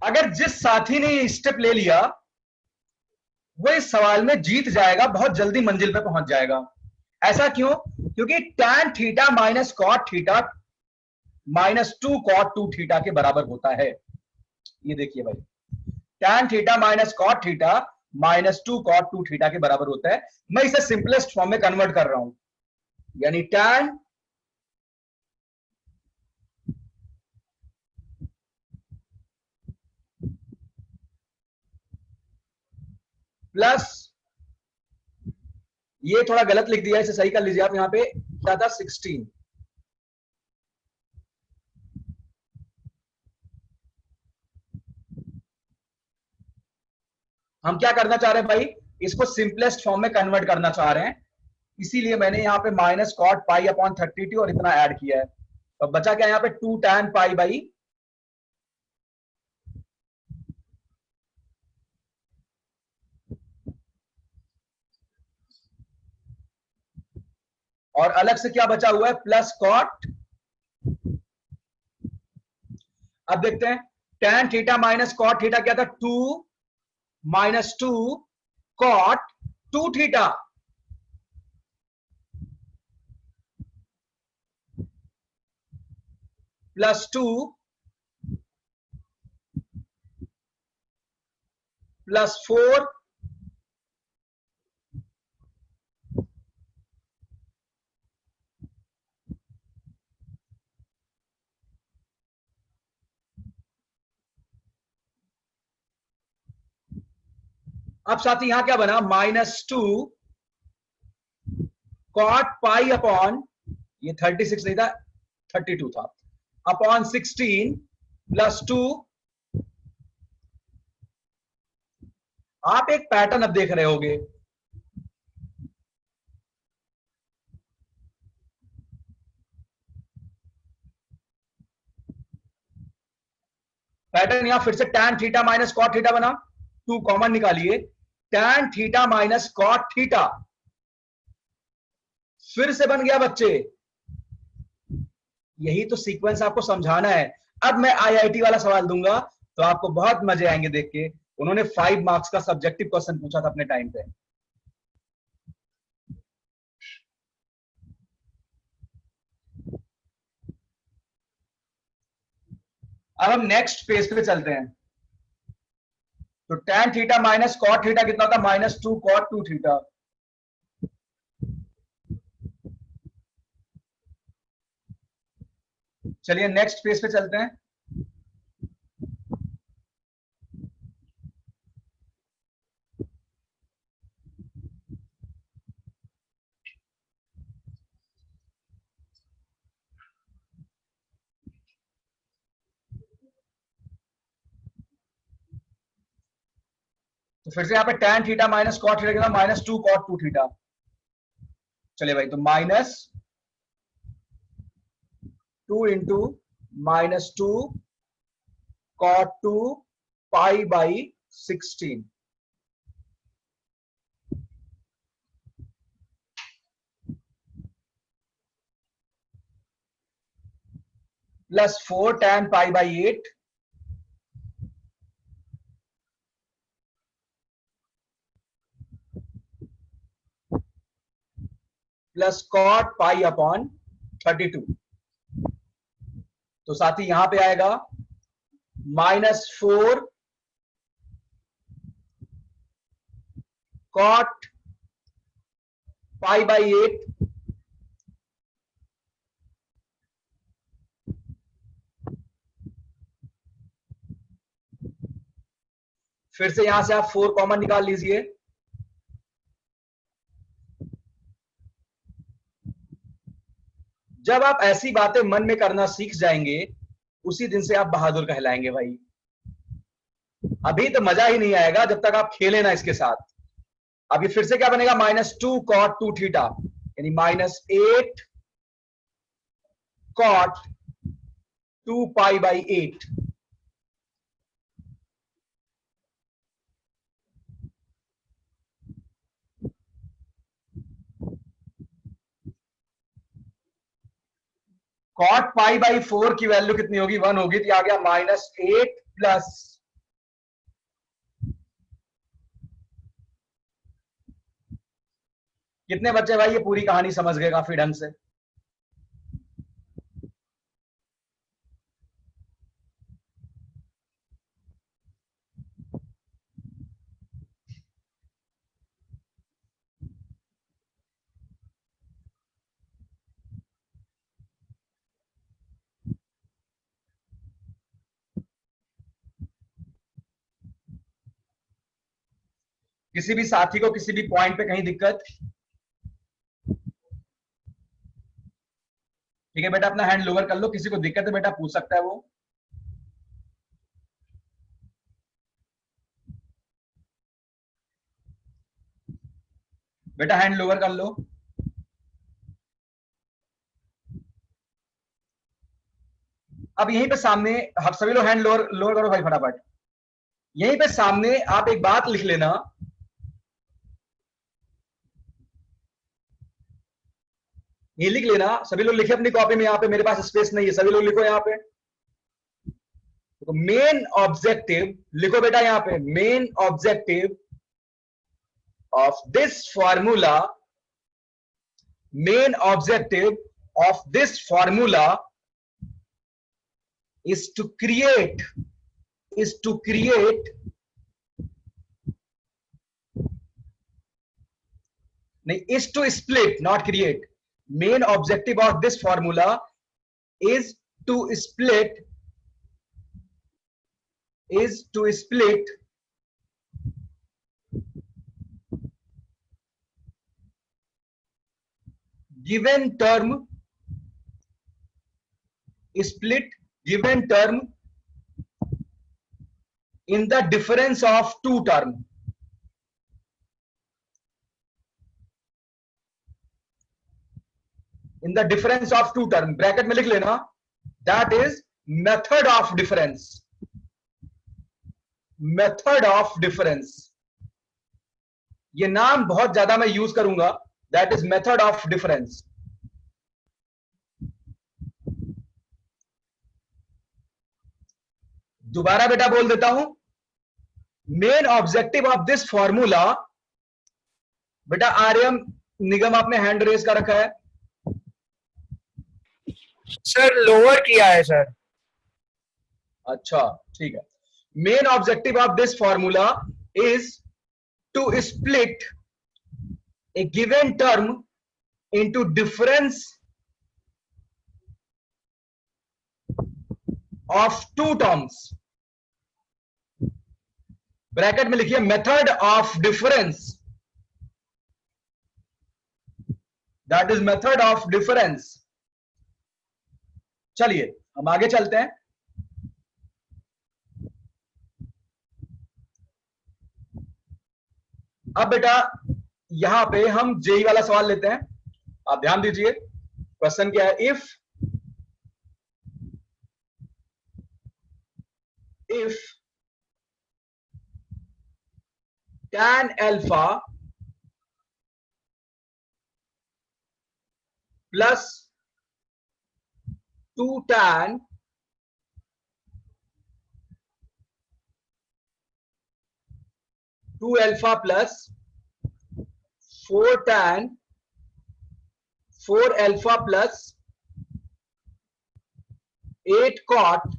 अगर जिस साथी ने ये स्टेप ले लिया वो इस सवाल में जीत जाएगा, बहुत जल्दी मंजिल पे पहुंच जाएगा। ऐसा क्यों? क्योंकि tan theta minus cot theta minus 2 cot 2 theta के बराबर होता है। ये देखिए भाई, tan theta minus cot theta minus 2 cot 2 theta के बराबर होता है। मैं इसे सिंपलेस्ट फॉर्म में कन्वर्ट कर रहा हूं, यानी tan प्लस, ये थोड़ा गलत लिख दिया, इसे सही कर लीजिए आप। यहां पे क्या था, 16। हम क्या करना चाह रहे हैं भाई, इसको सिंपलेस्ट फॉर्म में कन्वर्ट करना चाह रहे हैं, इसीलिए मैंने यहां पे माइनस कॉट पाई अपॉन 32 और इतना ऐड किया है। तो बचा क्या यहां पे, 2 tan पाई बाई और अलग से क्या बचा हुआ है, प्लस कॉट। अब देखते हैं, tan theta minus cot theta क्या था, 2 minus 2 cot 2 theta, plus 2 plus 4 अब साथी यहां क्या बना, -2 कॉट पाई अपॉन, ये 36 नहीं था 32 था, अपॉन 16 प्लस 2। आप एक पैटर्न अब देख रहे होगे, पैटर्न यहां फिर से tan theta minus cot theta बना, 2 कॉमन निकालिए, tan theta minus cot theta फिर से बन गया बच्चे। यही तो सीक्वेंस आपको समझाना है। अब मैं आईआईटी वाला सवाल दूंगा तो आपको बहुत मजे आएंगे देख के। उन्होंने 5 मार्क्स का सब्जेक्टिव क्वेश्चन पूछा था अपने टाइम पे। अब हम नेक्स्ट पेज पे चलते हैं। तो tan theta minus cot theta कितना था, -2 कॉट 2 थीटा। चलिए नेक्स्ट पेज पे चलते हैं। तो फिर से यहां पे tan theta minus cot theta कितना, -2 कॉट 2 थीटा। चलिए भाई, तो -2 into -2 cot 2 pi by 16 plus 4 tan pi by 8 plus cot pi upon 32। तो साथी यहां पे आएगा -4 कॉट पाई बाई 8 फिर से यहां से आप 4 कॉमन निकाल लीजिए। जब आप ऐसी बातें मन में करना सीख जाएंगे उसी दिन से आप बहादुर कहलाएंगे भाई। अभी तो मजा ही नहीं आएगा जब तक आप खेले ना इसके साथ। अब ये फिर से क्या बनेगा, -2 कॉट 2 थीटा, यानी -8 cot 2 pi by 8। Cot pi by 4 की वैल्यू कितनी होगी, 1 होगी, तो आ गया -8 प्लस कितने बच्चे भाई ये पूरी कहानी समझ गए काफी ढंग से। किसी भी साथी को किसी भी पॉइंट पे कहीं दिक्कत? ठीक है बेटा, अपना हैंड लोअर कर लो, किसी को दिक्कत है बेटा पूछ सकता है वो। बेटा हैंड लोअर कर लो। अब यहीं पे सामने आप सभी लोग हैंड लोअर लोअर करो भाई फटाफट। यहीं पे सामने आप एक बात लिख लेना, ये लिख लेना, सभी लोग लिखे अपनी कॉपी में, यहाँ पे मेरे पास स्पेस नहीं है, सभी लोग लिखो यहाँ पे। तो मेन ऑब्जेक्टिव लिखो बेटा यहाँ पे, main objective of this formula, main objective of this formula is to create नहीं, is to split, not create. Main objective of this formula is to split given term, given term in the difference of two term. In the difference of two term, bracket में लिख लेना, that is method of difference. Method of difference, ये नाम बहुत ज्यादा मैं use करूंगा, that is method of difference. दोबारा बेटा बोल देता हूं, main objective of this formula, बेटा आर्यम निगम आपने हैंड रेज कर रखा है सर, लोअर किया है सर। अच्छा ठीक है। Main objective of this formula is to split a given term into difference of two terms. Bracket में लिखिए method of difference, that is method of difference. चलिए हम आगे चलते हैं। अब बेटा यहां पे हम जेई वाला सवाल लेते हैं, आप ध्यान दीजिए। क्वेश्चन क्या है, if tan alpha plus 2 tan alpha plus 4 tan 4 alpha plus 8 cot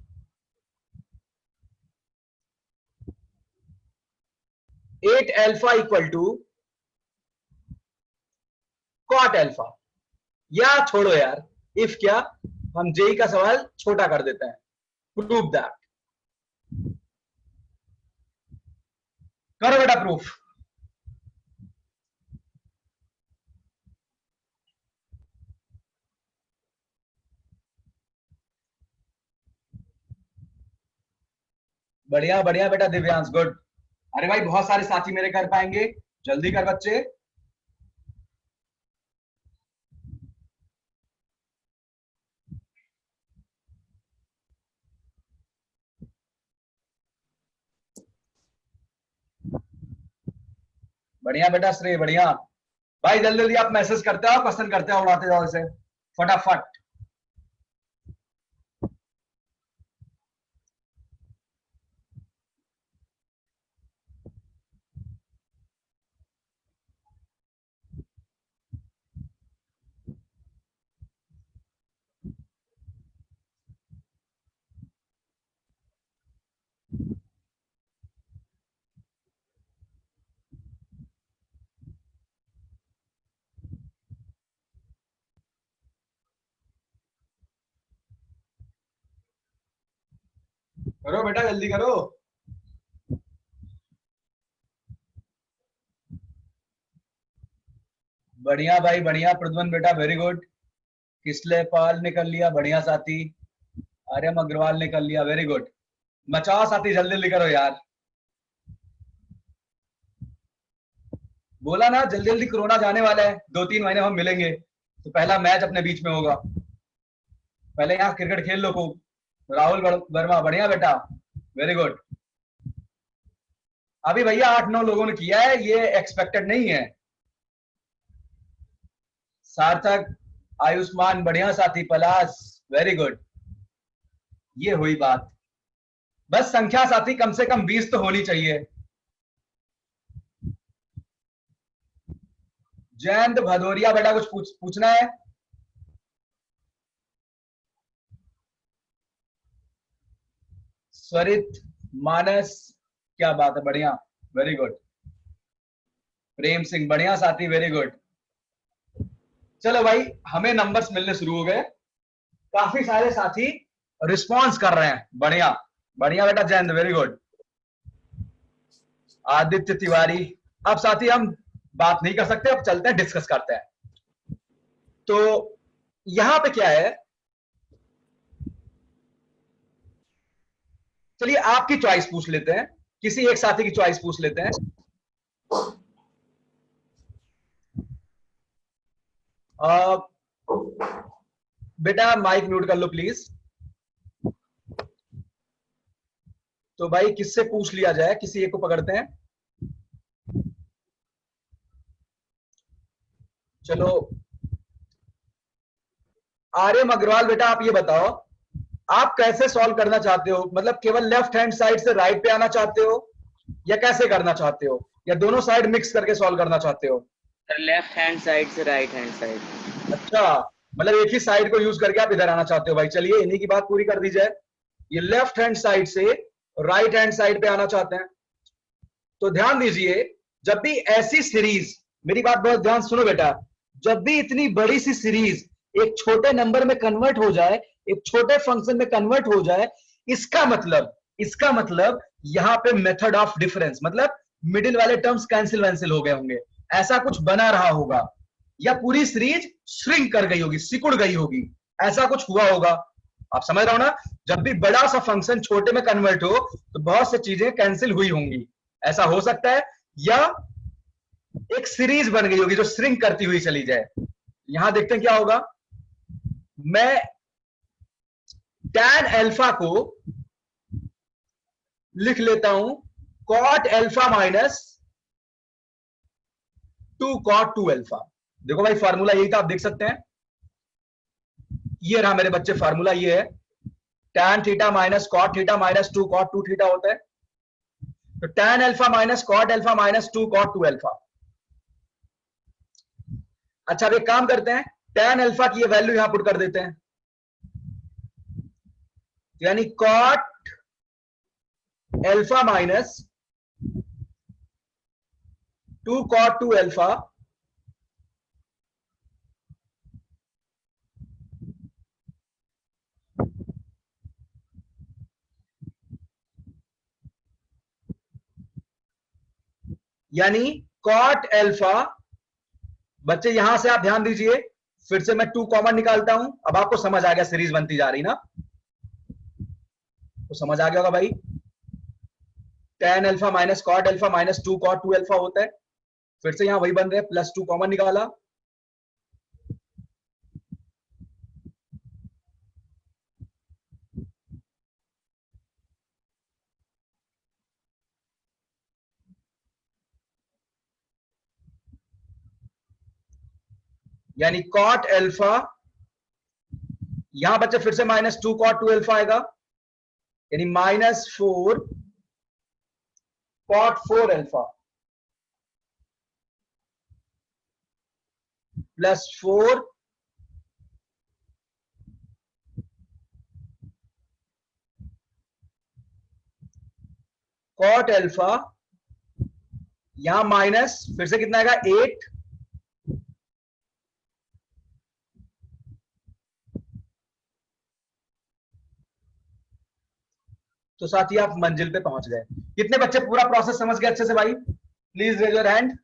8 alpha equal to cot alpha, या छोड़ो यार, इफ क्या हम जेई का सवाल छोटा कर देते हैं। प्रूव दैट, करो बेटा प्रूफ। बढ़िया बढ़िया बेटा दिव्यांश, गुड। अरे भाई बहुत सारे साथी मेरे कर पाएंगे, जल्दी कर बच्चे। बढ़िया बेटा श्रेय, बढ़िया भाई। जल्दी जल्दी आप मैसेज करते हो, क्वेश्चन करते हो, उड़ाते जाओ इसे फटाफट। करो बेटा जल्दी करो। बढ़िया भाई बढ़िया, प्रद्वन बेटा वेरी गुड। किसले पाल निकल लिया, बढ़िया साथी। आर्यम अग्रवाल निकल लिया, वेरी गुड। मचाओ साथी, जल्दी जल्दी करो यार। बोला ना जल्दी जल्दी, कोरोना जाने वाला है, 2-3 महीने हम मिलेंगे तो पहला मैच अपने बीच में होगा। पहले यहाँ क्रिकेट खेल लो खूब। राहुल वर्मा बढ़िया बेटा, वेरी गुड। अभी भैया 8-9 लोगों ने किया है, ये एक्सपेक्टेड नहीं है। सार्थक आयुष्मान बढ़िया साथी, पलाश वेरी गुड। ये हुई बात। बस संख्या साथी कम से कम 20 तो होनी चाहिए। जयंत भदौरिया बेटा कुछ पूछना है? स्वरित, मानस, क्या बात है, बढ़िया, वेरी गुड। प्रेम सिंह बढ़िया साथी, वेरी गुड। चलो भाई, हमें नंबर्स मिलने शुरू हो गए। काफी सारे साथी रिस्पॉन्स कर रहे हैं, बढ़िया बढ़िया बेटा जयंत, वेरी गुड। आदित्य तिवारी। अब साथी हम बात नहीं कर सकते, अब चलते हैं डिस्कस करते हैं। तो यहां पे क्या है, चलिए आपकी चॉइस पूछ लेते हैं, किसी एक साथी की चॉइस पूछ लेते हैं। बेटा माइक म्यूट कर लो प्लीज। तो भाई किससे पूछ लिया जाए, किसी एक को पकड़ते हैं। चलो आर्यम अग्रवाल, बेटा आप ये बताओ, आप कैसे सॉल्व करना चाहते हो? मतलब केवल लेफ्ट हैंड साइड से राइट पे आना चाहते हो, या कैसे करना चाहते हो, या दोनों साइड मिक्स करके सॉल्व करना चाहते हो? लेफ्ट हैंड साइड से राइट हैंड साइड। अच्छा, मतलब एक ही साइड को यूज करके आप इधर आना चाहते हो। भाई चलिए इन्हीं की बात पूरी कर दी जाए। ये लेफ्ट हैंड साइड से राइट हैंड साइड पे आना चाहते हैं। तो ध्यान दीजिए, जब भी ऐसी सीरीज, मेरी बात बहुत ध्यान सुनो बेटा, जब भी इतनी बड़ी सी सीरीज एक छोटे नंबर में कन्वर्ट हो जाए, एक छोटे फंक्शन में कन्वर्ट हो जाए, इसका मतलब यहां पे मेथड ऑफ डिफरेंस, मतलब मिडिल वाले टर्म्स कैंसिल वैंसिल हो गए होंगे, ऐसा कुछ बना रहा होगा, या पूरी सीरीज श्रिंक कर गई होगी, सिकुड़ गई होगी, ऐसा कुछ हुआ होगा। आप समझ रहे हो ना? जब भी बड़ा सा फंक्शन छोटे में कन्वर्ट हो तो बहुत सी चीजें कैंसिल हुई होंगी, ऐसा हो सकता है। या एक सीरीज बन गई होगी जो श्रिंक करती हुई चली जाए। यहां देखते हैं क्या होगा। मैं tan अल्फा को लिख लेता हूं cot alpha minus 2 cot 2 alpha. देखो भाई फार्मूला यही था, आप देख सकते हैं, ये रहा मेरे बच्चे फार्मूला, ये है tan theta minus cot theta minus 2 cot 2 theta होता है। तो tan alpha minus cot alpha minus 2 cot 2 alpha. अच्छा अब एक काम करते हैं, tan अल्फा की ये वैल्यू यहां पुट कर देते हैं, यानी cot alpha minus 2 cot 2 alpha यानी cot अल्फा। बच्चे यहां से आप ध्यान दीजिए, फिर से मैं 2 कॉमन निकालता हूं। अब आपको समझ आ गया, सीरीज बनती जा रही ना, तो समझ आ गया होगा भाई। tan alpha minus cot alpha minus 2 cot 2 alpha होता है। फिर से यहां वही बन रहे हैं, प्लस 2 कॉमन निकाला, यानी cot अल्फा। यहां बच्चे फिर से माइनस 2 cot 2 अल्फा आएगा, यानी minus 4 cot 4 alpha plus 4 cot alpha. यहां माइनस फिर से कितना आएगा, 8 तो साथ ही आप मंजिल पे पहुंच गए। कितने बच्चे पूरा प्रोसेस समझ गए अच्छे से भाई? Please raise your hand.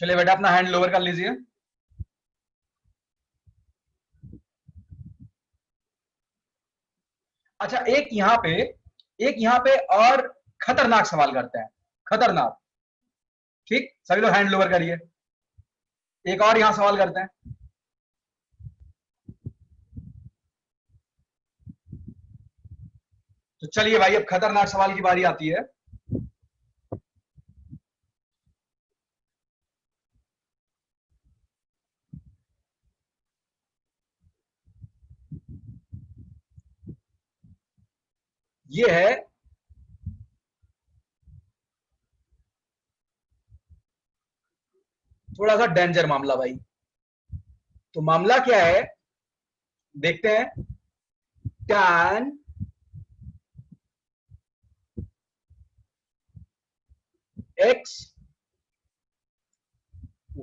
चलिए बेटा अपना हैंड लोअर कर लीजिए। अच्छा एक यहां पे और खतरनाक सवाल करते हैं, खतरनाक। ठीक, सभी लोग हैंड लोअर करिए। एक और यहां सवाल करते हैं। तो चलिए भाई अब खतरनाक सवाल की बारी आती है। ये है थोड़ा सा डेंजर मामला भाई। तो मामला क्या है देखते हैं। tan x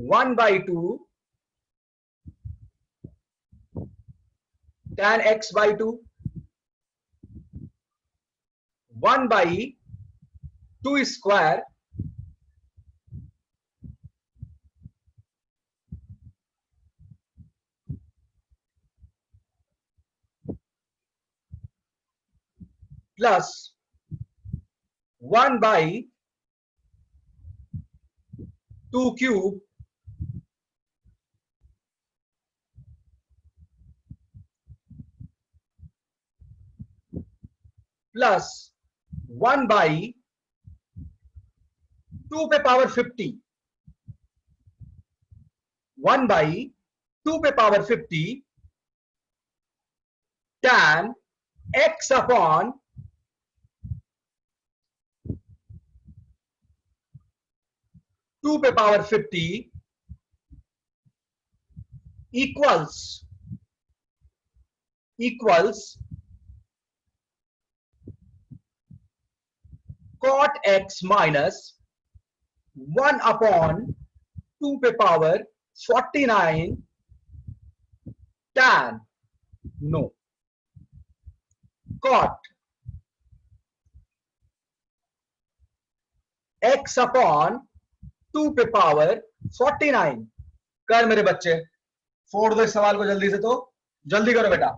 1/2 tan x by 2 1/2 square plus 1/2 cube plus 1/2 पे पावर 50 1/2 पे पावर 50 tan x upon 2 पे power 50 equals cot x minus 1 upon 2 पे power 49 tan no cot x upon 2 पे पावर 49। कर मेरे बच्चे, फोड़ दो इस सवाल को जल्दी से, तो जल्दी करो बेटा।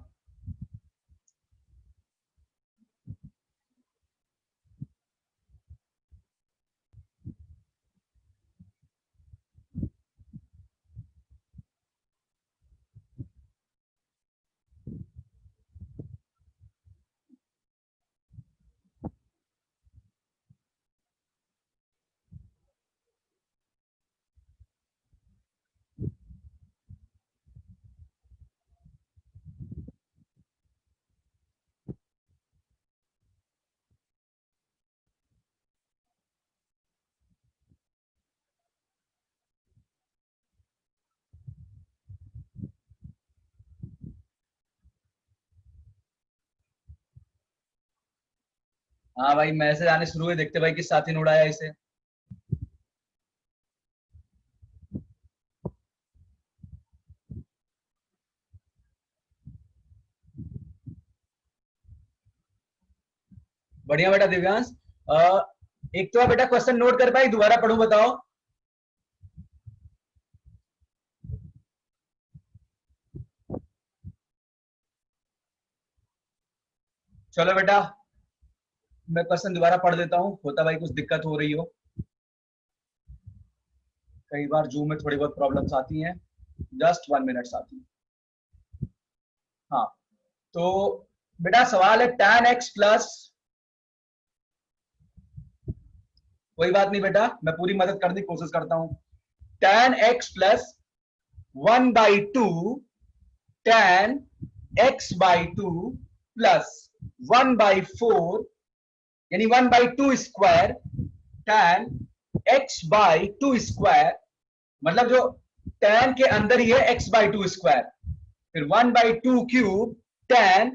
हाँ भाई मैसेज आने शुरू हुए, देखते भाई किस साथी ने उड़ाया इसे। बढ़िया बेटा दिव्यांश। एक तो बेटा क्वेश्चन नोट कर पाई, दोबारा पढ़ूं बताओ। चलो बेटा मैं क्वेश्चन दोबारा पढ़ देता हूं, होता भाई कुछ दिक्कत हो रही हो, कई बार जूम में थोड़ी बहुत प्रॉब्लम्स आती हैं। जस्ट 1 मिनट साथी। हाँ तो बेटा सवाल है tan x प्लस, कोई बात नहीं बेटा मैं पूरी मदद करने की कोशिश करता हूं। tan x plus 1/2 tan x by 2 plus 1/4 यानी 1/2 square tan x by 2 square, मतलब जो tan के अंदर ही है x by 2 स्क्वायर, फिर 1/2 क्यूब tan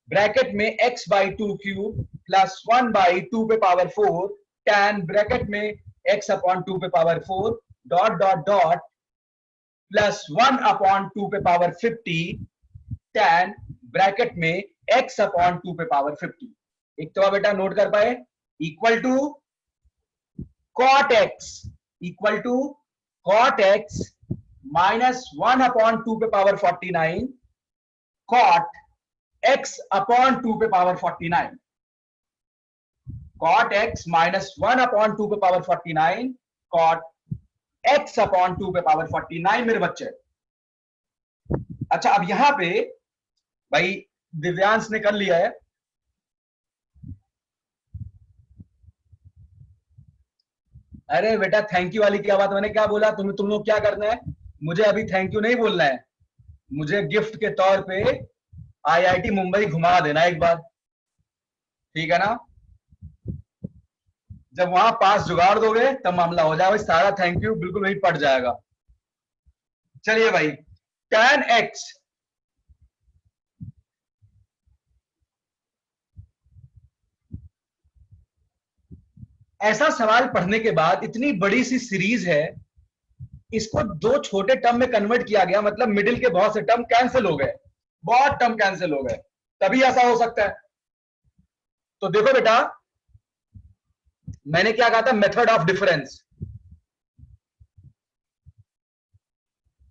ब्रैकेट में x by 2 क्यूब प्लस 1/2 पे पावर 4 tan ब्रैकेट में x अपॉन 2 पे power 4 dot dot dot plus 1/2 पे पावर 50 tan ब्रैकेट में x अपॉन 2 पे पावर 50। एक तो बेटा नोट कर पाए, equal to cot x, equal to cot x minus 1/2 पे पावर 49 cot x अपॉन 2 पे पावर 49, cot x माइनस 1/2 पे पावर 49 cot x अपॉन 2 पे पावर 49 मेरे बच्चे। अच्छा, अब यहां पे भाई दिव्यांश ने कर लिया है। अरे बेटा थैंक यू वाली क्या बात, मैंने क्या बोला? तुम लोग क्या करना है? मुझे अभी थैंक यू नहीं बोलना है, मुझे गिफ्ट के तौर पे आईआईटी मुंबई घुमा देना एक बार, ठीक है ना? जब वहां पास जुगाड़ दोगे तब मामला हो जाएगा। सारा थैंक यू बिल्कुल वही पड़ जाएगा। चलिए भाई, tan x ऐसा सवाल पढ़ने के बाद, इतनी बड़ी सी सीरीज है, इसको दो छोटे टर्म में कन्वर्ट किया गया, मतलब मिडिल के बहुत से टर्म कैंसिल हो गए, बहुत टर्म कैंसिल हो गए, तभी ऐसा हो सकता है। तो देखो बेटा, मैंने क्या कहा था? Method of difference.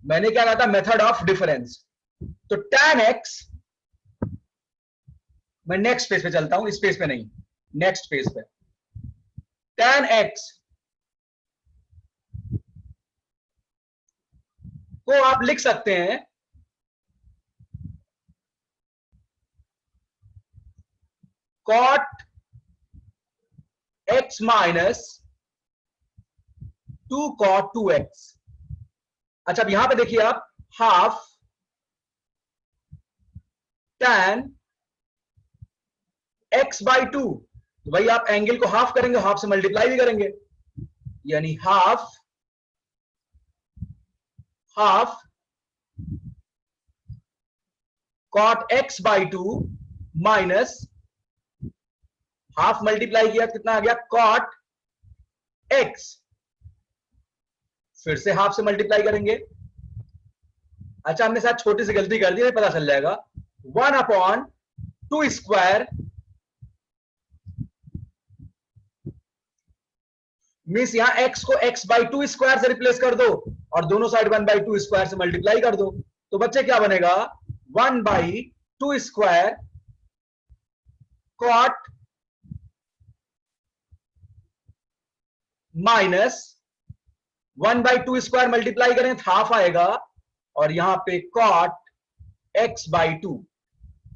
मैंने क्या कहा था? Method of difference. तो tan x, मैं नेक्स्ट पेज पे चलता हूं, इस पेज पे नहीं, नेक्स्ट पेज पे। tan x को आप लिख सकते हैं cot x minus 2 cot 2x। अच्छा, अब यहां पे देखिए आप, हाफ tan x बाई 2, तो भाई आप एंगल को हाफ करेंगे, हाफ से मल्टीप्लाई भी करेंगे, यानी half cot x by 2 minus half multiply किया कितना आ गया? cot x, फिर से हाफ से मल्टीप्लाई करेंगे। अच्छा, हमने शायद छोटी सी गलती कर दी, पता चल जाएगा। 1/2 स्क्वायर मीन्स यहां x को x बाई 2 स्क्वायर से रिप्लेस कर दो और दोनों साइड 1/2 स्क्वायर से मल्टीप्लाई कर दो, तो बच्चे क्या बनेगा? 1/2 square cot minus 1/2 square multiply करें तो हाफ आएगा, और यहां पे cot x बाई 2।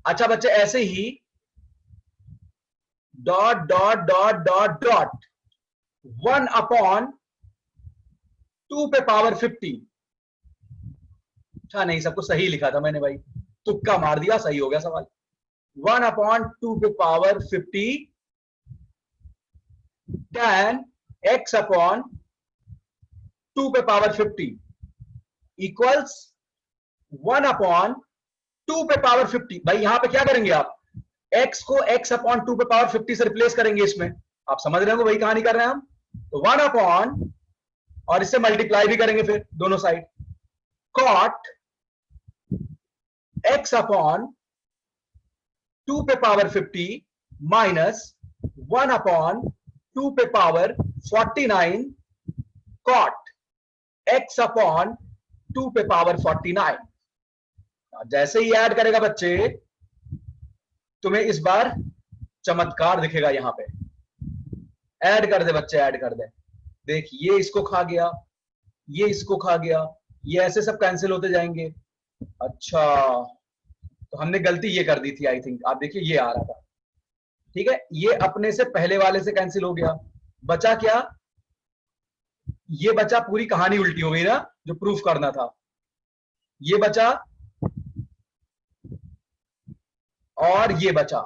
अच्छा बच्चे, ऐसे ही dot dot dot dot dot 1/2 पे पावर 50। अच्छा नहीं, सबको सही लिखा था मैंने भाई, तुक्का मार दिया, सही हो गया सवाल। 1/2 पे पावर 50 tan x अपॉन 2 पे पावर 50 इक्वल्स 1/2 पे पावर 50। भाई यहां पे क्या करेंगे आप? x को x अपॉन 2 पे पावर 50 से रिप्लेस करेंगे इसमें, आप समझ रहे हो वही कहानी कर रहे हैं हम। तो 1 अपॉन, और इससे मल्टीप्लाई भी करेंगे फिर दोनों साइड, cot x अपॉन 2 पे पावर 50 माइनस 1/2 पे पावर 49 cot x अपॉन 2 पे पावर 49। जैसे ही ऐड करेगा बच्चे, तुम्हें इस बार चमत्कार दिखेगा। यहां पे ऐड कर दे बच्चे, ऐड कर दे, देख ये इसको खा गया, ये इसको खा गया, ये ऐसे सब कैंसिल होते जाएंगे। अच्छा, तो हमने गलती ये कर दी थी आई थिंक, आप देखिए ये आ रहा था, ठीक है, ये अपने से पहले वाले से कैंसिल हो गया, बचा क्या? ये बचा, पूरी कहानी उल्टी हो गई ना, जो प्रूफ करना था। ये बचा और ये बचा,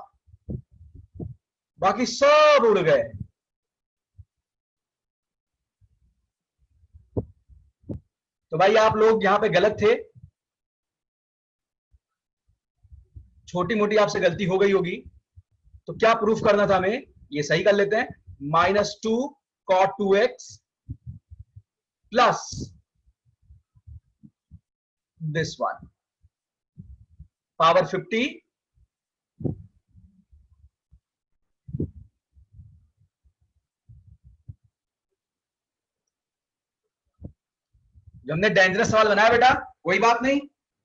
बाकी सब उड़ गए। तो भाई आप लोग यहां पे गलत थे, छोटी मोटी आपसे गलती हो गई होगी, तो क्या प्रूफ करना था हमें? ये सही कर लेते हैं। -2 cot 2x plus this one power 50 . जो हमने डेंजरस सवाल बनाया बेटा, कोई बात नहीं,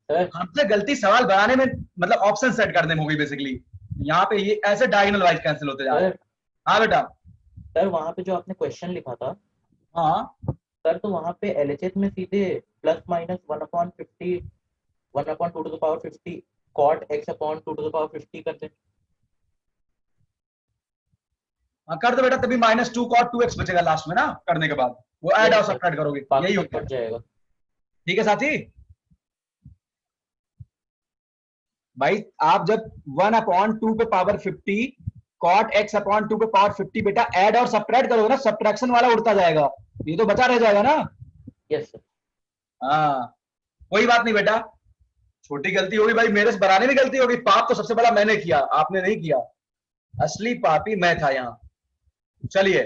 सर हमसे गलती सवाल बनाने में, मतलब ऑप्शन सेट करने में होगी बेसिकली। यहाँ पे ये ऐसे डायगोनल वाइज कैंसिल होते जा रहे हैं। सर हाँ बेटा। सर वहां पे जो आपने क्वेश्चन लिखा था हाँ सर, तो वहां पे एलएचएस में सीधे plus minus 1/50 1/2 to the power 50 cot x upon 2 to the power 50 करते हैं। हाँ कर दो बेटा, तभी -2 cot 2x बचेगा लास्ट में ना, करने के बाद वो ऐड और सब्ट्रैक्ट करोगे, बाकी यही सब होता है। कट जाएगा। ठीक है साथी भाई, आप जब 1/2 पे पावर 50 cot x/2 पे पावर 50 बेटा ऐड और सब्ट्रैक्ट करोगे ना, सब्ट्रैक्शन वाला उड़ता जाएगा, ये तो बचा रह जाएगा ना। Yes sir. हाँ कोई बात नहीं बेटा, छोटी गलती होगी भाई, मेरे से बनाने में गलती होगी, पाप तो सबसे बड़ा मैंने किया, आपने नहीं किया, असली पापी मैं था यहां। चलिए,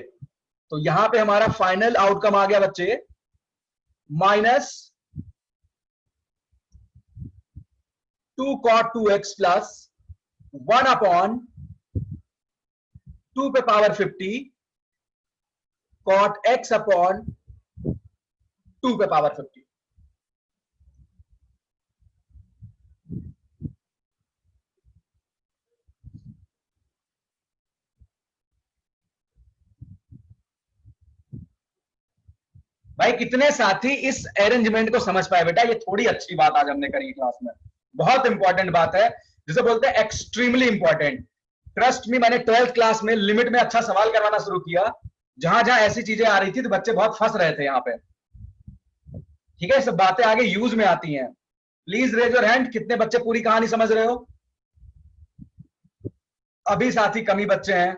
तो यहां पे हमारा फाइनल आउटकम आ गया बच्चे, -2 cot 2x प्लस 1/2 पे पावर 50 cot x/2 पे पावर 50। भाई कितने साथी इस अरेंजमेंट को समझ पाए बेटा, ये थोड़ी अच्छी बात आज हमने करी क्लास में, बहुत इंपॉर्टेंट बात है, जिसे बोलते हैं एक्सट्रीमली इंपॉर्टेंट। ट्रस्ट मी, मैंने 12th क्लास में लिमिट में अच्छा सवाल करवाना शुरू किया, जहां जहां ऐसी चीजें आ रही थी तो बच्चे बहुत फंस रहे थे यहाँ पे। ठीक है, सब बातें आगे यूज में आती हैं। प्लीज रेज योर हैंड, कितने बच्चे पूरी कहानी समझ रहे हो? अभी साथी कमी बच्चे हैं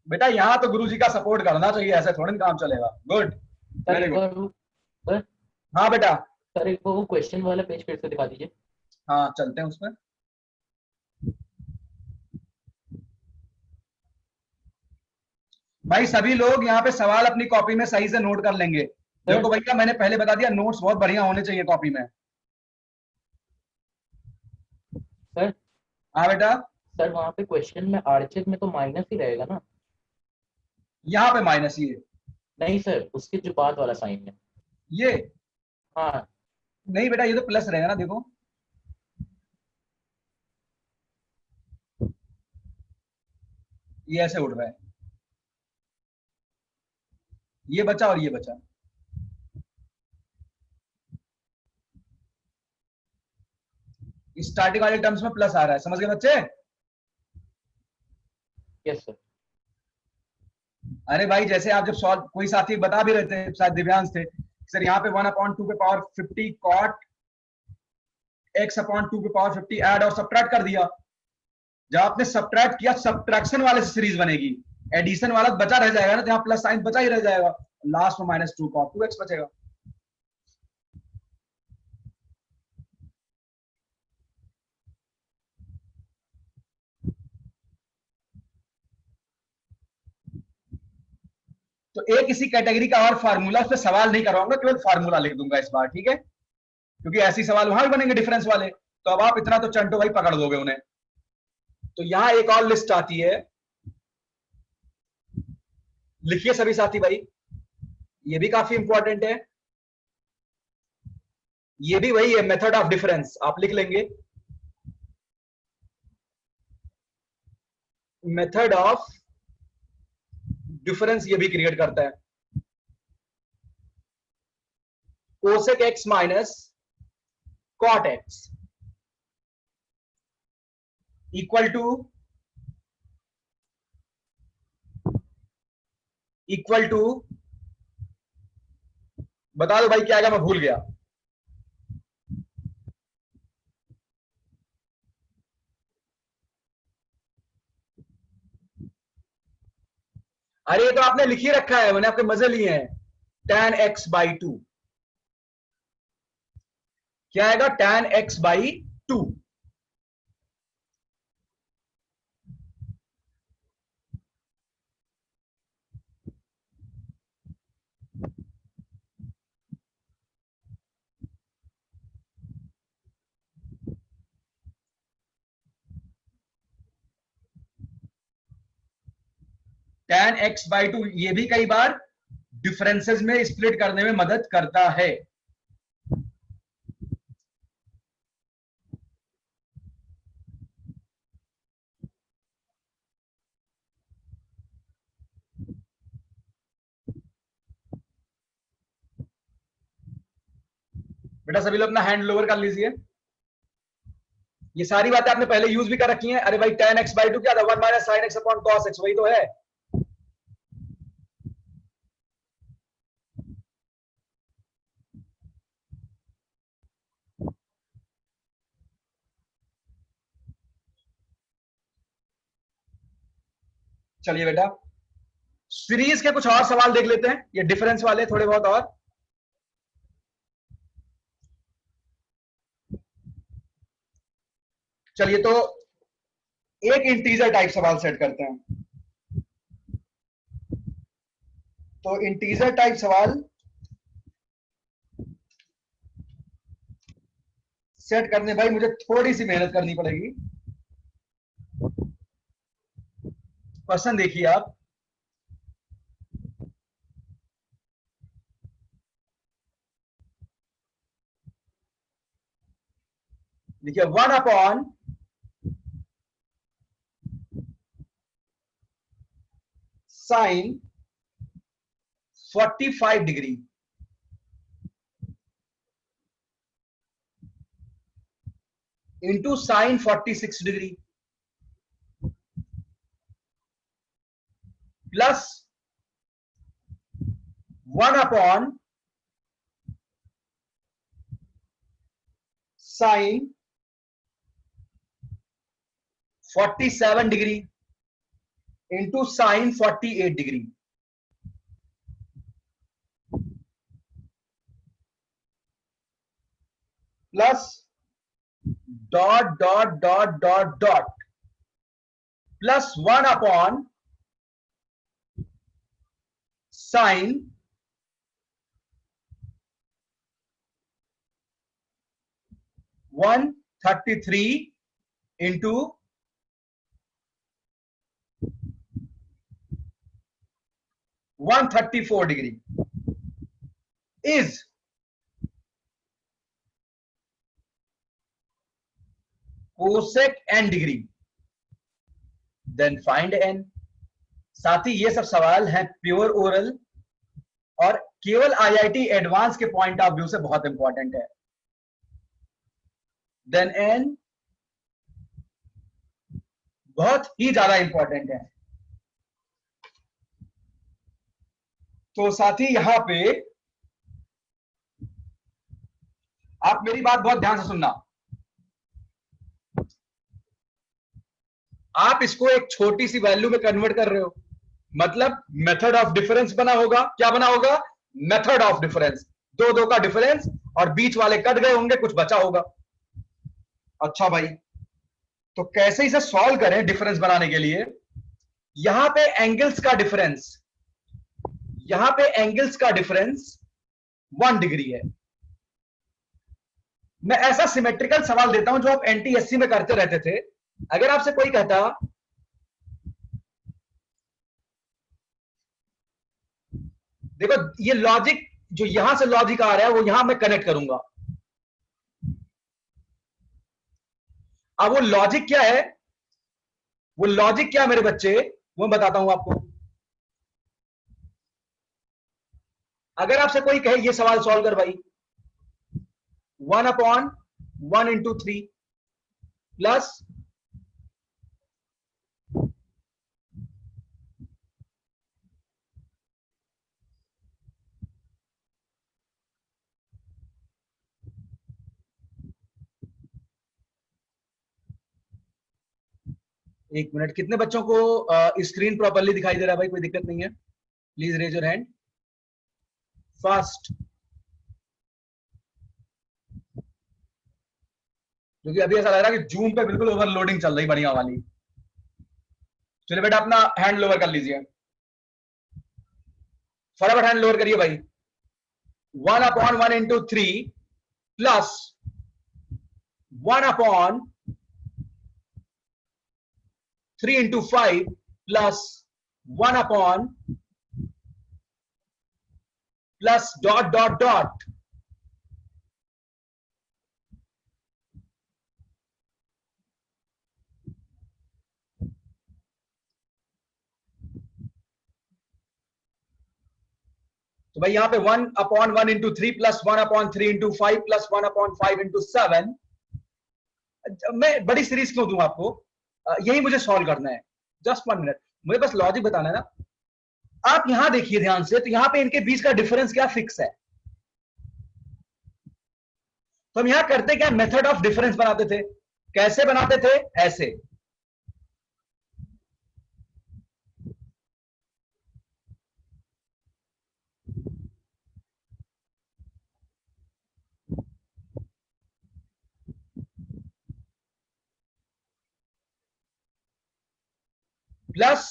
बेटा, यहां तो गुरुजी का सपोर्ट करना चाहिए, ऐसे थोड़ी ना काम चलेगा। गुड, सर वेरी एक गुड। बार सर हाँ बेटा, सर एक बार वो क्वेश्चन वाला पेज फिर से दिखा दीजिए। हाँ चलते हैं उसमें। भाई सभी लोग यहाँ पे सवाल अपनी कॉपी में सही से नोट कर लेंगे। देखो भैया, मैंने पहले बता दिया, नोट्स बहुत बढ़िया होने चाहिए कॉपी में। सर हाँ बेटा, सर वहां पे क्वेश्चन में आरएचएस में तो माइनस ही रहेगा ना? यहाँ पे माइनस ये, नहीं सर, उसके जो बाद वाला साइन है। ये हाँ नहीं बेटा, ये तो प्लस रहेगा ना, देखो ये ऐसे उड़ रहा है, ये बचा और ये बचा। स्टार्टिंग वाले टर्म्स में प्लस आ रहा है, समझ गए बच्चे? Yes sir. अरे भाई, जैसे आप जब सॉल्व, कोई साथी बता भी रहे थे, शायद दिव्यांश थे, सर यहाँ पे 1/2 पे पावर 50 cot x/2 पे पावर 50 ऐड और सब्ट्रैक्ट कर दिया। जब आपने सब्ट्रैक्ट किया, सब्ट्रैक्शन वाले से सीरीज बनेगी, एडिशन वाला बचा रह जाएगा ना, तो यहाँ प्लस साइन बचा ही रह जाएगा, लास्ट में -2 cot 2x बचेगा। तो एक इसी कैटेगरी का और फार्मूला, उस पर सवाल नहीं करवाऊंगा, केवल फार्मूला लिख दूंगा इस बार, ठीक है? क्योंकि ऐसी सवाल वहां भी बनेंगे डिफरेंस वाले, तो अब आप इतना तो चंटो भाई पकड़ दोगे उन्हें। तो यहां एक और लिस्ट आती है, लिखिए सभी साथी भाई, ये भी काफी इंपॉर्टेंट है, ये भी वही है, मेथड ऑफ डिफरेंस, आप लिख लेंगे, मेथड ऑफ डिफरेंस ये भी क्रिएट करता है। Cosec x minus cot x equal to बता दो भाई क्या आएगा, मैं भूल गया। अरे ये तो आपने लिख ही रखा है, मैंने आपके मजे लिए हैं, tan x/2 क्या आएगा, tan x/2। tan x/2 ये भी कई बार डिफरेंसेस में स्प्लिट करने में मदद करता है। बेटा सभी लोग अपना हैंड लोअर कर लीजिए। ये सारी बातें आपने पहले यूज भी कर रखी हैं। अरे भाई tan x/2 क्या था, 1 - sin x upon cos x, वही तो है। चलिए बेटा सीरीज के कुछ और सवाल देख लेते हैं, ये डिफरेंस वाले थोड़े बहुत और। चलिए तो एक इंटीजर टाइप सवाल सेट करते हैं। तो इंटीजर टाइप सवाल सेट करने भाई मुझे थोड़ी सी मेहनत करनी पड़ेगी। क्वेश्चन देखिए आप, देखिए 1 upon sine 45 degree into sine 46 degree plus 1 upon sine 47 degree into sine 48 degree plus dot dot dot dot dot plus 1 upon sine 133 into 134 degree is cosec n degree, then find n। साथ ही ये सब सवाल हैं pure oral और केवल IIT advance के point of view से बहुत इंपॉर्टेंट है। देन n बहुत ही ज्यादा इंपॉर्टेंट है। तो साथी यहां पे आप मेरी बात बहुत ध्यान से सुनना। आप इसको एक छोटी सी वैल्यू में कन्वर्ट कर रहे हो, मतलब मेथड ऑफ डिफरेंस बना होगा। क्या बना होगा? Method of difference. दो दो का डिफरेंस और बीच वाले कट गए होंगे, कुछ बचा होगा। अच्छा भाई, तो कैसे इसे सॉल्व करें डिफरेंस बनाने के लिए? यहां पे एंगल्स का डिफरेंस, यहां पे एंगल्स का डिफरेंस 1 डिग्री है। मैं ऐसा सिमेट्रिकल सवाल देता हूं जो आप एनटीएससी में करते रहते थे। अगर आपसे कोई कहता देखो ये लॉजिक, जो यहां से लॉजिक आ रहा है वो यहां मैं कनेक्ट करूंगा। अब वो लॉजिक क्या है, वो लॉजिक क्या मेरे बच्चे, वो मैं बताता हूं आपको। अगर आपसे कोई कहे ये सवाल सॉल्व कर भाई, 1 अपॉन 1 इंटू 3 प्लस एक मिनट, कितने बच्चों को स्क्रीन प्रॉपर्ली दिखाई दे रहा है भाई? कोई दिक्कत नहीं है, please raise your hand fast. क्योंकि अभी ऐसा लग रहा है कि जूम पे बिल्कुल ओवरलोडिंग चल रही बढ़िया वाली। चलिए बेटा अपना हैंड लोअर कर लीजिए, फटाफट हैंड लोअर करिए भाई। 1 upon 1 into 3 plus 1 upon 3 into 5 plus 1 upon plus dot dot dot तो भाई यहां पे 1/1 × 3 प्लस 1/3 × 5 प्लस 1/5 × 7। मैं बड़ी सीरीज क्यों दूं आपको, यही मुझे सॉल्व करना है। जस्ट 1 मिनट, मुझे बस लॉजिक बताना है ना। आप यहां देखिए ध्यान से, तो यहां पे इनके बीच का डिफरेंस क्या फिक्स है। तो हम यहां करते क्या, मेथड ऑफ डिफरेंस बनाते थे। कैसे बनाते थे, ऐसे। प्लस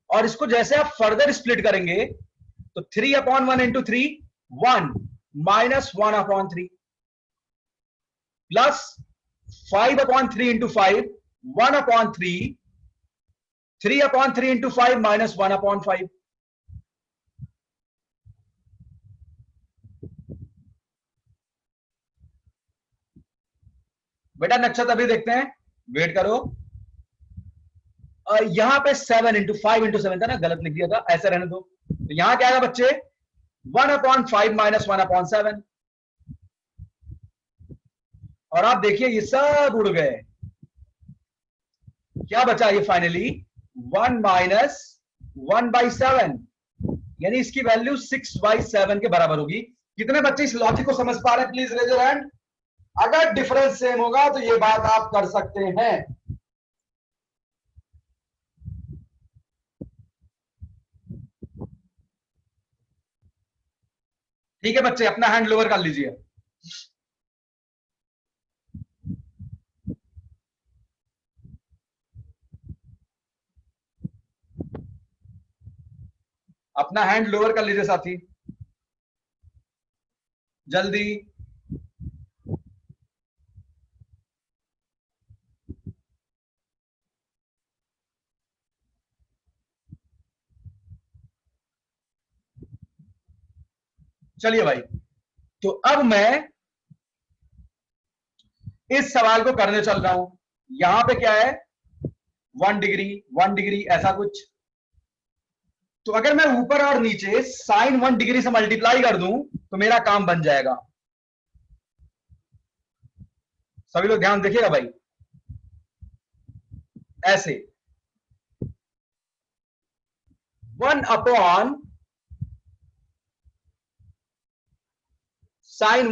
और इसको जैसे आप फर्दर स्प्लिट करेंगे तो 3/1 × 3 1 माइनस 1/3 प्लस 5/3 × 5 1/3 3/3 × 5 माइनस 1/5। बेटा नक्षत्र अभी देखते हैं, वेट करो। यहां पे 7 × 5 × 7 था ना, गलत लिख दिया था, ऐसे रहने दो। तो यहां क्या आएगा बच्चे, 1/5 माइनस 1/7। और आप देखिए ये सब उड़ गए, क्या बचा ये फाइनली 1 माइनस 1/7, यानी इसकी वैल्यू 6/7 के बराबर होगी। कितने बच्चे इस लॉजिक को समझ पा रहे हैं, प्लीज रेज योर हैंड। अगर डिफरेंस सेम होगा तो ये बात आप कर सकते हैं। ठीक है बच्चे, अपना हैंड लोअर कर लीजिए। अपना हैंड लोअर कर लीजिए साथी, जल्दी। चलिए भाई, तो अब मैं इस सवाल को करने चल रहा हूं। यहां पे क्या है, 1 डिग्री 1 डिग्री ऐसा कुछ। तो अगर मैं ऊपर और नीचे साइन 1 डिग्री से मल्टीप्लाई कर दूं तो मेरा काम बन जाएगा। सभी लोग ध्यान देखिएगा भाई, ऐसे 1/sin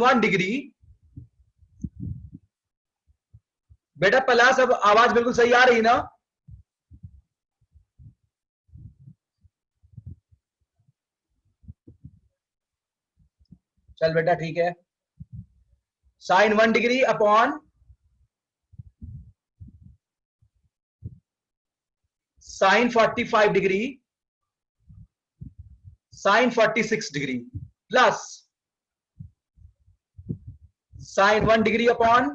1 डिग्री। बेटा प्लस, अब आवाज बिल्कुल सही आ रही ना। चल बेटा ठीक है, sine 1 degree upon sine 45 degree sine 46 degree plus sine 1 degree upon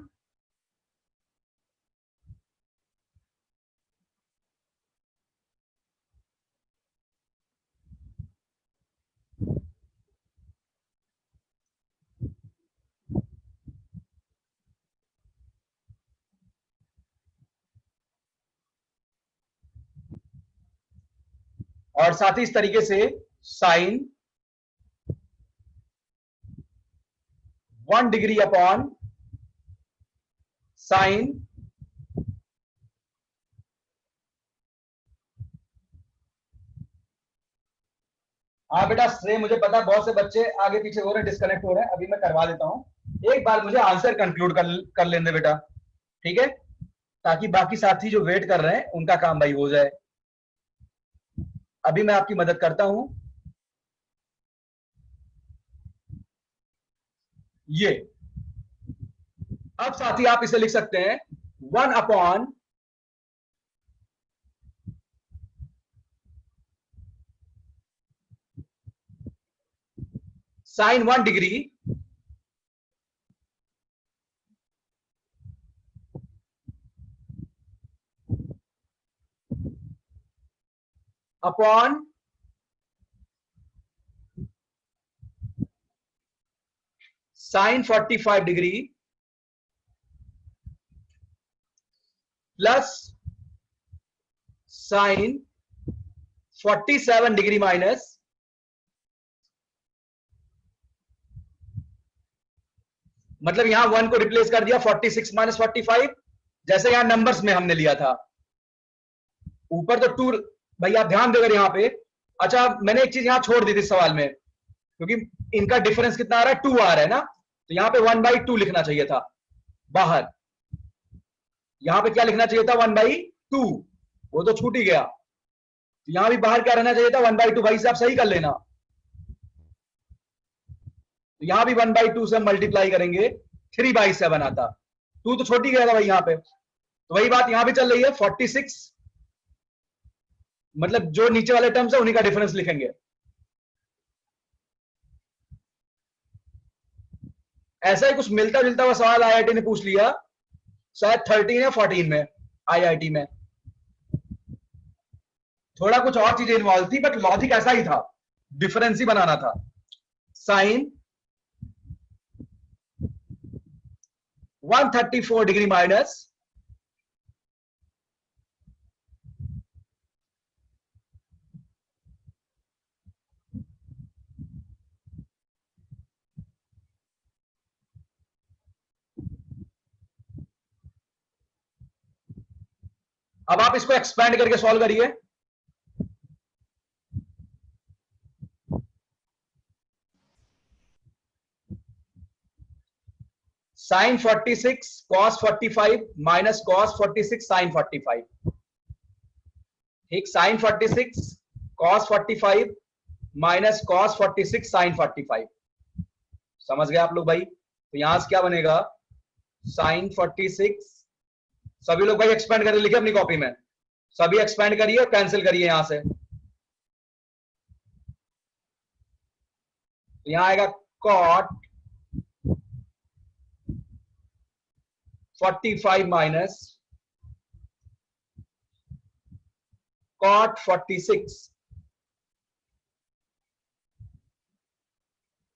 और साथ ही इस तरीके से साइन 1 डिग्री अपॉन साइन हाँ बेटा श्रेय, मुझे पता बहुत से बच्चे आगे पीछे हो रहे हैं, डिस्कनेक्ट हो रहे हैं, अभी मैं करवा देता हूं। एक बार मुझे आंसर कंक्लूड कर लेने बेटा, ठीक है, ताकि बाकी साथी जो वेट कर रहे हैं उनका काम भाई हो जाए। अभी मैं आपकी मदद करता हूं। ये अब साथी आप इसे लिख सकते हैं 1/sin 1 degree upon sine 45 degree plus sign 47 degree minus मतलब यहां 1 को रिप्लेस कर दिया 46 माइनस 45 जैसे यहां नंबर्स में हमने लिया था ऊपर तो 2 भाई आप ध्यान देकर यहां पे अच्छा मैंने एक चीज यहां छोड़ दी थी सवाल में क्योंकि इनका डिफरेंस कितना आ रहा है 2 आ रहा है ना तो यहां पे 1/2 लिखना चाहिए था बाहर यहां पे क्या लिखना चाहिए था 1/2 वो तो छूट ही गया तो यहां भी बाहर क्या रहना चाहिए था 1/2 भाई से आप सही कर लेना तो यहां भी 1/2 से मल्टीप्लाई करेंगे 3/7 आता 2 तो छोटी गया था भाई यहां पे तो वही बात यहां भी चल रही है 46 मतलब जो नीचे वाले टर्म्स है उन्हीं का डिफरेंस लिखेंगे ऐसा ही कुछ मिलता जुलता हुआ सवाल आईआईटी ने पूछ लिया शायद 13 या 14 में आईआईटी में थोड़ा कुछ और चीजें इन्वॉल्व थी बट लॉजिक ऐसा ही था डिफरेंस ही बनाना था साइन 134 डिग्री माइनस अब आप इसको एक्सपैंड करके सॉल्व करिए sine 46 cos 45 minus cos 46 sine 45 ठीक sine 46 cos 45 minus cos 46 sine 45 समझ गए आप लोग भाई तो यहां से क्या बनेगा साइन 46 सभी लोग भाई एक्सपेंड करके लिखे अपनी कॉपी में सभी एक्सपेंड करिए और कैंसिल करिए यहां से तो यहां आएगा cot 45 minus cot 46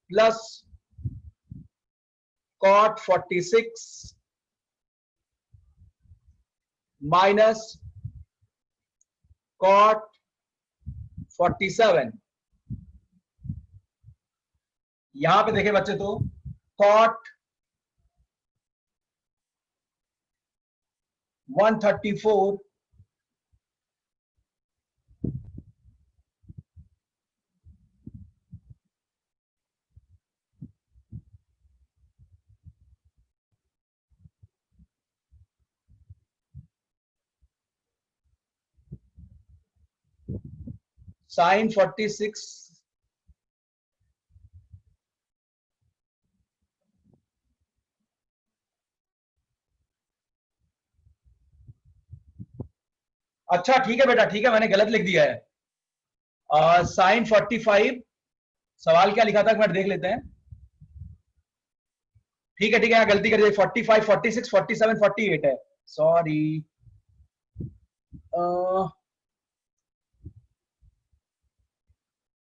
plus cot 46 minus cot 47 यहां पे देखे बच्चे तो कॉट 134 साइन 46 अच्छा ठीक है बेटा ठीक है मैंने गलत लिख दिया है साइन 45 सवाल क्या लिखा था एक मिनट देख लेते हैं ठीक है यहाँ गलती कर दी 45 46 47 48 है सॉरी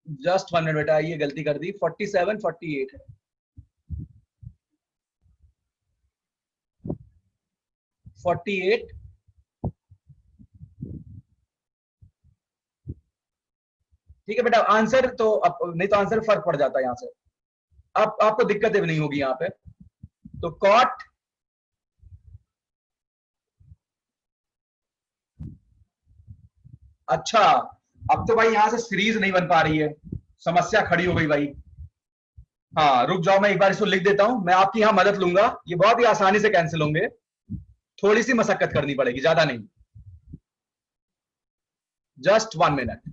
जस्ट 1 मिनट बेटा ये गलती कर दी 47 48 है ठीक है बेटा आंसर तो अब नहीं तो आंसर फर्क पड़ जाता है यहां से अब आपको दिक्कतें भी नहीं होगी यहां पे तो कॉट अच्छा अब तो भाई यहां से सीरीज नहीं बन पा रही है समस्या खड़ी हो गई भाई हाँ रुक जाओ मैं एक बार इसको लिख देता हूं मैं आपकी यहां मदद लूंगा ये बहुत ही आसानी से कैंसिल होंगे थोड़ी सी मशक्कत करनी पड़ेगी ज्यादा नहीं जस्ट 1 मिनट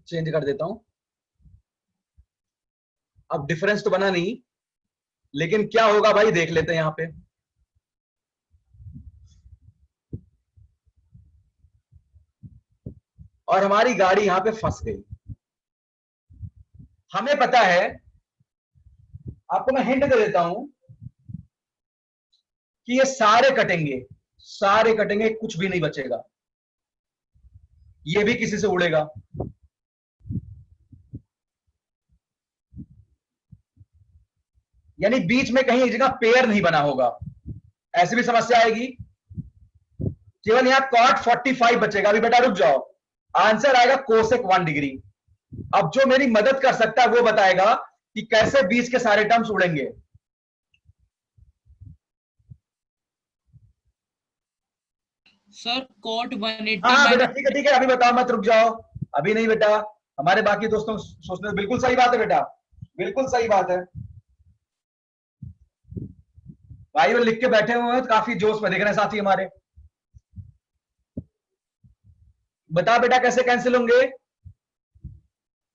चेंज कर देता हूं अब डिफरेंस तो बना नहीं लेकिन क्या होगा भाई देख लेते हैं यहां पे और हमारी गाड़ी यहां पे फंस गई हमें पता है आपको मैं हिंट दे देता हूं कि ये सारे कटेंगे कुछ भी नहीं बचेगा ये भी किसी से उड़ेगा। यानी बीच में कहीं एक जगह पेयर नहीं बना होगा, ऐसी भी समस्या आएगी। केवल यहां cot 45 बचेगा। अभी बेटा रुक जाओ, आंसर आएगा कोसेक 1 डिग्री। अब जो मेरी मदद कर सकता है वो बताएगा कि कैसे बीच के सारे टर्म्स उड़ेंगे। सर cot 180 हाँ बेटा minus ठीक है, अभी बताओ मत, रुक जाओ, अभी नहीं बेटा। हमारे बाकी दोस्तों सोचने, बिल्कुल सही बात है बेटा, बिल्कुल सही बात है भाई। वो लिख के बैठे हुए हैं तो काफी जोश में दिख रहे हैं साथी हमारे। बता बेटा कैसे कैंसिल होंगे।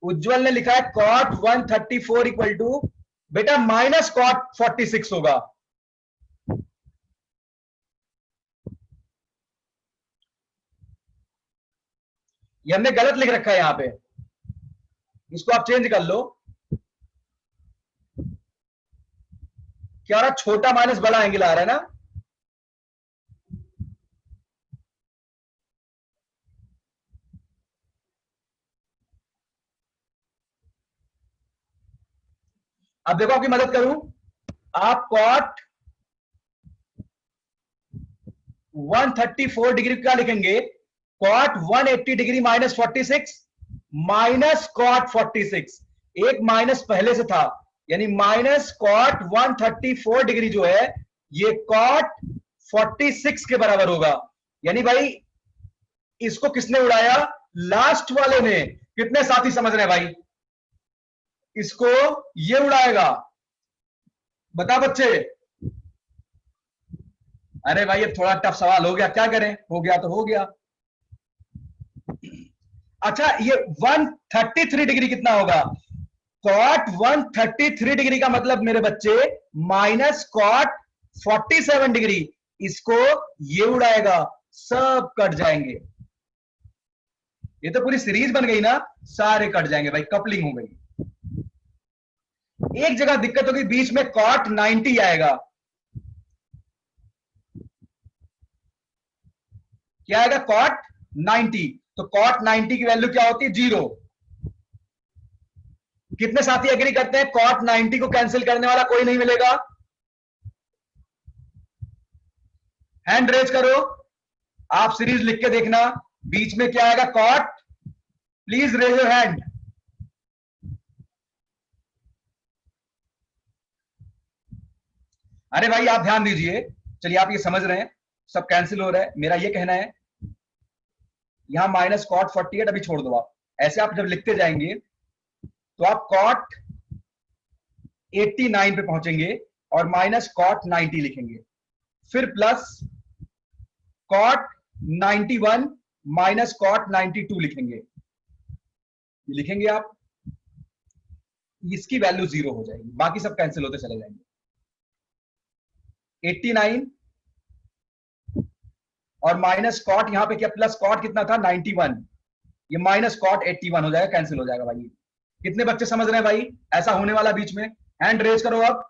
उज्जवल ने लिखा है cot 134 इक्वल टू बेटा माइनस cot 46 होगा। ये हमने गलत लिख रखा है यहां पे, इसको आप चेंज कर लो। क्या हो रहा है, छोटा माइनस बड़ा एंगल आ रहा है ना। अब देखो आपकी मदद करूं, आप cot 134 डिग्री क्या लिखेंगे, cot 180 degree minus 46 minus cot 46, एक माइनस पहले से था, यानी माइनस cot 134 डिग्री जो है ये cot 46 के बराबर होगा। यानी भाई इसको किसने उड़ाया, लास्ट वाले ने। कितने साथी समझ रहे हैं भाई, इसको ये उड़ाएगा। बता बच्चे, अरे भाई अब थोड़ा टफ सवाल हो गया, क्या करें, हो गया तो हो गया। अच्छा ये 133 डिग्री कितना होगा, cot 133 डिग्री का मतलब मेरे बच्चे माइनस cot 47 डिग्री, इसको ये उड़ाएगा, सब कट जाएंगे। ये तो पूरी सीरीज बन गई ना, सारे कट जाएंगे भाई, कपलिंग हो गई। एक जगह दिक्कत होगी, बीच में cot 90 आएगा। क्या आएगा, cot 90। तो cot 90 की वैल्यू क्या होती है, 0। कितने साथी एग्री करते हैं cot 90 को कैंसिल करने वाला कोई नहीं मिलेगा, हैंड रेज करो। आप सीरीज लिख के देखना, बीच में क्या आएगा cot, please raise your hand. अरे भाई आप ध्यान दीजिए, चलिए आप ये समझ रहे हैं, सब कैंसिल हो रहा है। मेरा ये कहना है यहां माइनस cot 48 अभी छोड़ दो आप, ऐसे आप जब लिखते जाएंगे तो आप cot 89 पे पहुंचेंगे और माइनस cot 90 लिखेंगे, फिर प्लस cot 91 माइनस cot 92 लिखेंगे। ये लिखेंगे आप, इसकी वैल्यू 0 हो जाएगी, बाकी सब कैंसिल होते चले जाएंगे। 89 और माइनस cot, यहां पे क्या प्लस cot कितना था 91, ये माइनस cot 81 हो जाएगा, कैंसिल हो जाएगा भाई। कितने बच्चे समझ रहे हैं भाई, ऐसा होने वाला बीच में, हैंड रेज करो अब।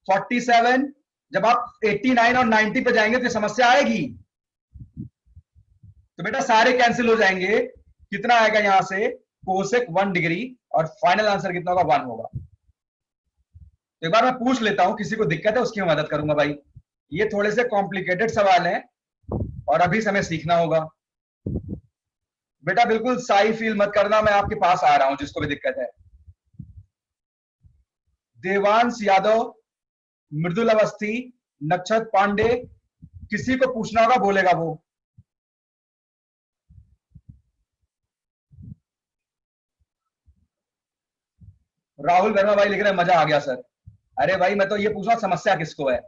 47, जब आप 89 और 90 पे जाएंगे तो समस्या आएगी, तो बेटा सारे कैंसिल हो जाएंगे। कितना आएगा यहां से, कोसेक 1 डिग्री, और फाइनल आंसर कितना होगा, 1 होगा। तो एक बार मैं पूछ लेता हूं, किसी को दिक्कत है उसकी मैं मदद करूंगा भाई। ये थोड़े से कॉम्प्लिकेटेड सवाल हैं और अभी से हमें सीखना होगा। बेटा बिल्कुल साई फील मत करना, मैं आपके पास आ रहा हूं जिसको भी दिक्कत है। देवांश यादव, मृदुल अवस्थी, नक्षत पांडे, किसी को पूछना होगा बोलेगा वो। राहुल वर्मा भाई लिख रहे हैं मजा आ गया सर। अरे भाई मैं तो ये पूछ रहा हूं समस्या किसको है।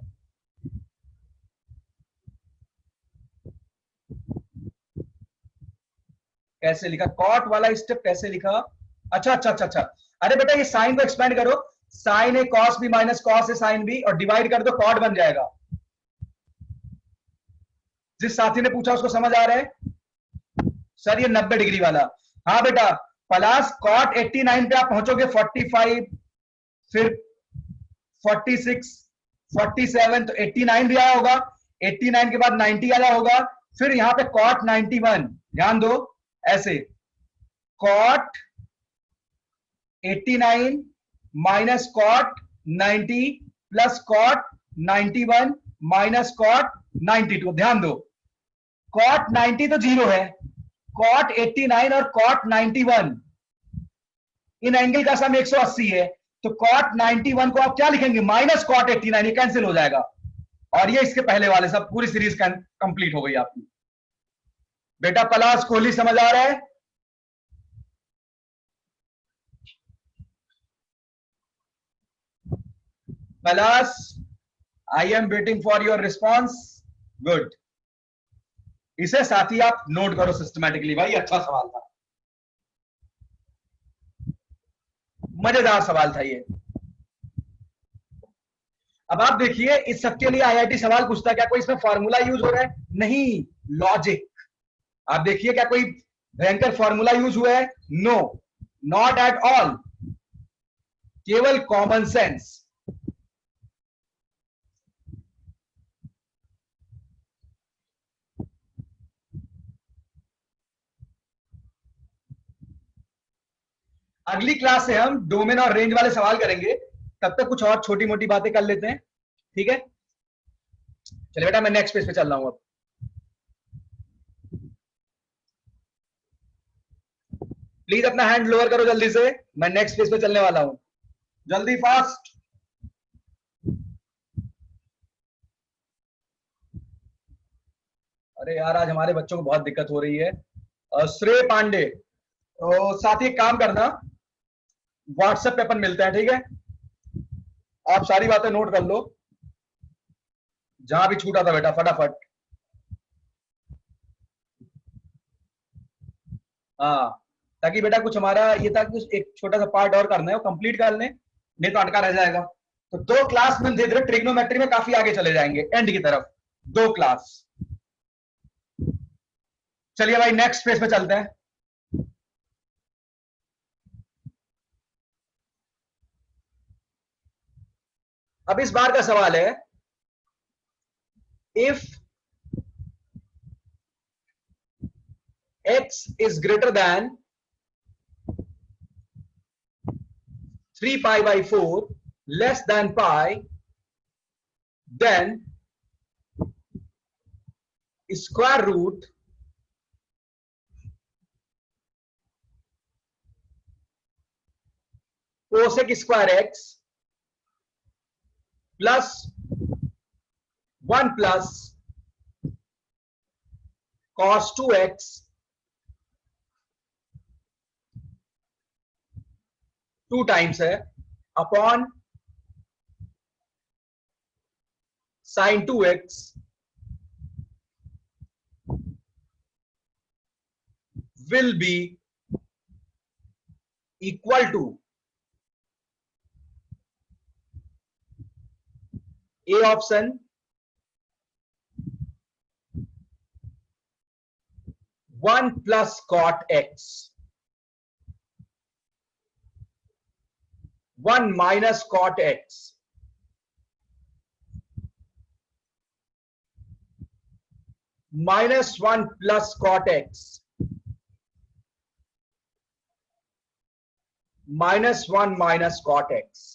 कैसे लिखा कॉट वाला स्टेप, कैसे लिखा, अच्छा अच्छा अच्छा अच्छा। अरे बेटा ये साइन को एक्सपेंड करो, sign A cos B minus cos A sine B, और डिवाइड कर दो, कॉट बन जाएगा। जिस साथी ने पूछा उसको समझ आ रहा है सर ये 90 डिग्री वाला। हाँ बेटा प्लस कॉट 89 पे आप पहुंचोगे 45, फिर 46, 47, तो 89 भी आया होगा, 89 के बाद 90 आया होगा, फिर यहां पे कॉट 91, ध्यान दो, ऐसे cot 89 minus cot 90 plus cot 91 minus cot 92। ध्यान दो, कॉट 90 तो जीरो है, कॉट 89 और कॉट 91 इन एंगल का सम 180 है, तो कॉट 91 को आप क्या लिखेंगे, माइनस कॉट 89, ये कैंसिल हो जाएगा, और ये इसके पहले वाले सब पूरी सीरीज कंप्लीट हो गई आपकी। बेटा पलाश कोहली समझ आ रहा है? Palash, I am waiting for your response. Good, इसे साथ ही आप नोट करो सिस्टमैटिकली, भाई अच्छा सवाल था, मजेदार सवाल था ये। अब आप देखिए, इस सब के लिए आईआईटी सवाल पूछता है, क्या कोई इसमें फॉर्मूला यूज हो रहा है? नहीं, लॉजिक। आप देखिए, क्या कोई भयंकर फॉर्मूला यूज हुआ है? नो, नॉट एट ऑल, केवल कॉमन सेंस। अगली क्लास से हम डोमेन और रेंज वाले सवाल करेंगे, तब तक कुछ और छोटी मोटी बातें कर लेते हैं, ठीक है? चलिए बेटा, मैं नेक्स्ट पेज पे चल रहा हूं अब। प्लीज अपना हैंड लोअर करो जल्दी से, मैं नेक्स्ट पेज पे चलने वाला हूं, जल्दी फास्ट। अरे यार, आज हमारे बच्चों को बहुत दिक्कत हो रही है। श्रेय पांडे, तो साथ ही एक काम करना, व्हाट्सएप पे अपन मिलते हैं, ठीक है? आप सारी बातें नोट कर लो, जहां भी छूटा था बेटा फटाफट। हाँ, ताकि बेटा कुछ हमारा ये था कि एक छोटा सा पार्ट और करना है, वो कंप्लीट कर लें, नहीं तो अटका रह जाएगा। तो 2 क्लास में धीरे धीरे ट्रिग्नोमेट्री में काफी आगे चले जाएंगे, एंड की तरफ 2 क्लास। चलिए भाई, नेक्स्ट पेज पे चलते हैं। अब इस बार का सवाल है, if x is greater than 3 pi by 4 less than pi, then square root cosec square x plus 1 plus cos 2x 2 times है upon sin 2x will be equal to A option 1 plus cot x, 1 minus cot x, minus 1 plus cot x, minus 1 minus cot x।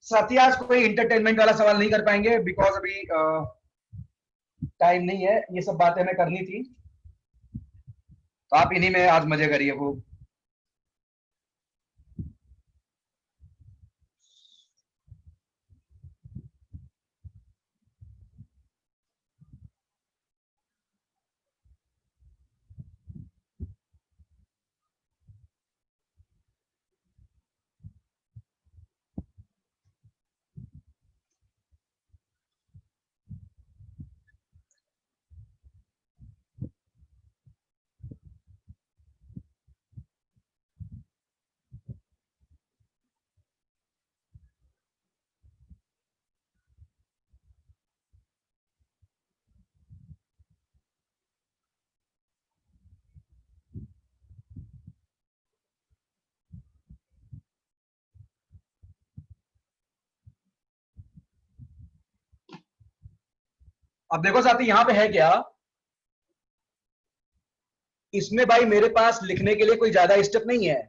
साथी, आज कोई entertainment वाला सवाल नहीं कर पाएंगे, because अभी टाइम नहीं है, ये सब बातें हमें करनी थी, तो आप इन्हीं में आज मजे करिए खूब। अब देखो साथी यहां पे है क्या, इसमें भाई मेरे पास लिखने के लिए कोई ज्यादा स्टेप नहीं है।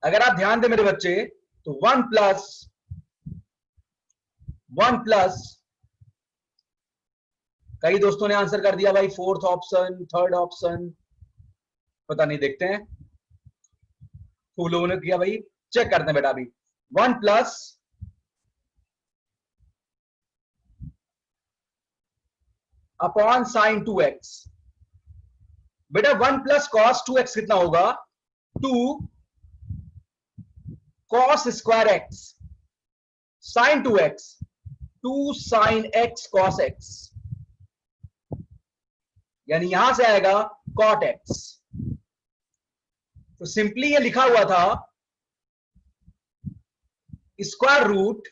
अगर आप ध्यान दें मेरे बच्चे तो 1 प्लस कई दोस्तों ने आंसर कर दिया भाई, फोर्थ ऑप्शन, थर्ड ऑप्शन, पता नहीं, देखते हैं खूब लोगों ने किया भाई, चेक करते हैं बेटा अभी। 1 प्लस अपॉन साइन 2x, बेटा 1 प्लस कॉस 2x कितना होगा, 2 cos square x sine 2x, 2 sine x cos x, यानी यहां से आएगा कॉट x। तो सिंपली ये लिखा हुआ था square root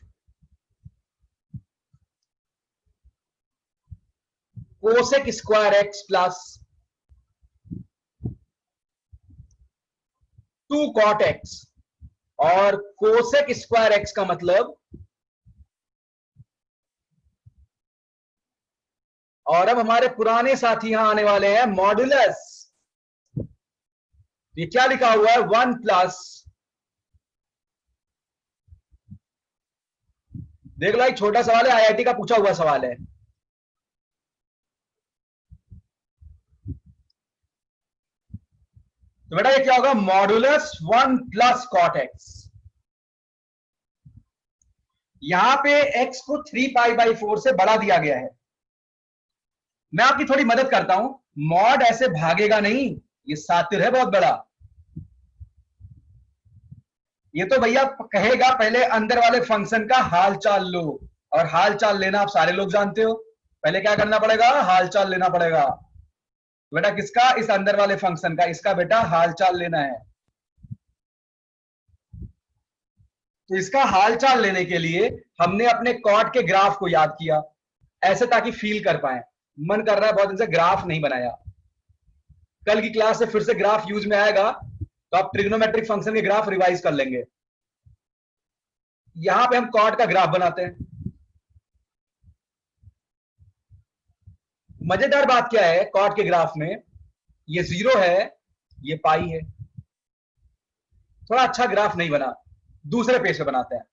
cosec square x plus 2 cot x, और कोसेक स्क्वायर x का मतलब, और अब हमारे पुराने साथी यहां आने वाले हैं, मॉडुलस। ये क्या लिखा हुआ है, 1 प्लस, देख लो एक छोटा सवाल है, आईआईटी का पूछा हुआ सवाल है। तो बेटा ये क्या होगा, मॉडुलस 1 प्लस कॉट एक्स। यहां पे x को 3π/4 से बढ़ा दिया गया है। मैं आपकी थोड़ी मदद करता हूं, मॉड ऐसे भागेगा नहीं, ये सातिर है बहुत बड़ा। ये तो भैया कहेगा पहले अंदर वाले फंक्शन का हाल चाल लो, और हाल चाल लेना आप सारे लोग जानते हो। पहले क्या करना पड़ेगा, हाल चाल लेना पड़ेगा। बेटा किसका, इस अंदर वाले फंक्शन का, इसका बेटा हाल चाल लेना है। तो इसका हाल चाल लेने के लिए हमने अपने कॉट के ग्राफ को याद किया ऐसे, ताकि फील कर पाए। मन कर रहा है बहुत दिन से ग्राफ नहीं बनाया, कल की क्लास से फिर से ग्राफ यूज में आएगा, तो आप ट्रिग्नोमेट्रिक फंक्शन के ग्राफ रिवाइज कर लेंगे। यहां पे हम कॉट का ग्राफ बनाते हैं। मजेदार बात क्या है, कॉट के ग्राफ में ये 0 है, ये पाई है। थोड़ा अच्छा ग्राफ नहीं बना, दूसरे पेज पे बनाते हैं।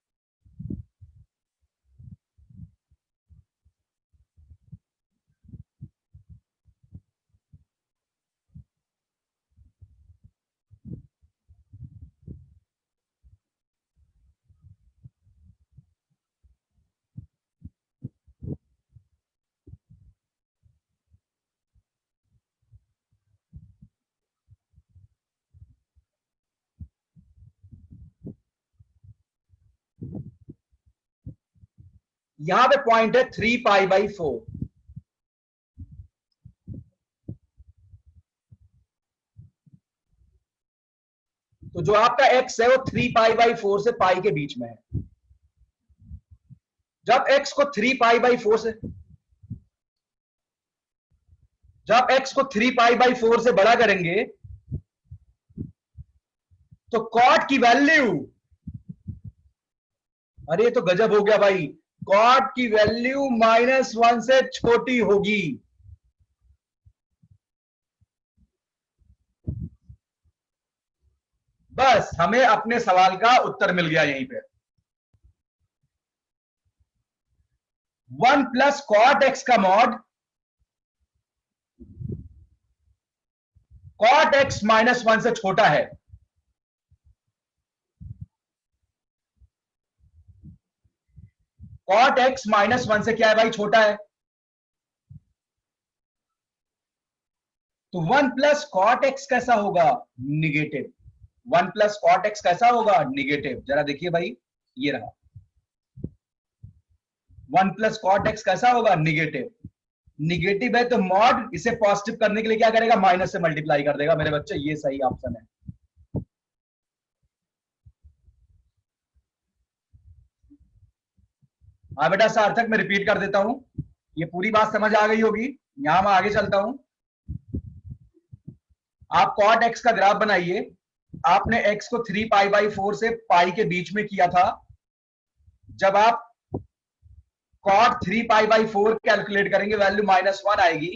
यहां पे पॉइंट है 3π/4। तो जो आपका x है वो 3π/4 से पाई के बीच में है। जब x को 3π/4 से, जब x को 3π/4 से बड़ा करेंगे तो कॉट की वैल्यू, अरे ये तो गजब हो गया भाई, कॉट की वैल्यू -1 से छोटी होगी। बस हमें अपने सवाल का उत्तर मिल गया यहीं पे। 1 प्लस कॉट एक्स का मॉड कॉट एक्स -1 से छोटा है। कॉट एक्स -1 से क्या है भाई, छोटा है। तो 1 प्लस कॉट एक्स कैसा होगा, निगेटिव। 1 प्लस कॉट एक्स कैसा होगा, निगेटिव। जरा देखिए भाई, ये रहा 1 प्लस कॉट एक्स कैसा होगा, निगेटिव। निगेटिव है तो मॉड इसे पॉजिटिव करने के लिए क्या करेगा, माइनस से मल्टीप्लाई कर देगा। मेरे बच्चे ये सही ऑप्शन है। हाँ बेटा सार्थक, मैं रिपीट कर देता हूं, ये पूरी बात समझ आ गई होगी। यहां मैं आगे चलता हूं। आप कॉट एक्स का ग्राफ बनाइए। आपने x को 3π/4 से पाई के बीच में किया था। जब आप cot 3 पाई बाई 4 कैलकुलेट करेंगे, वैल्यू -1 आएगी।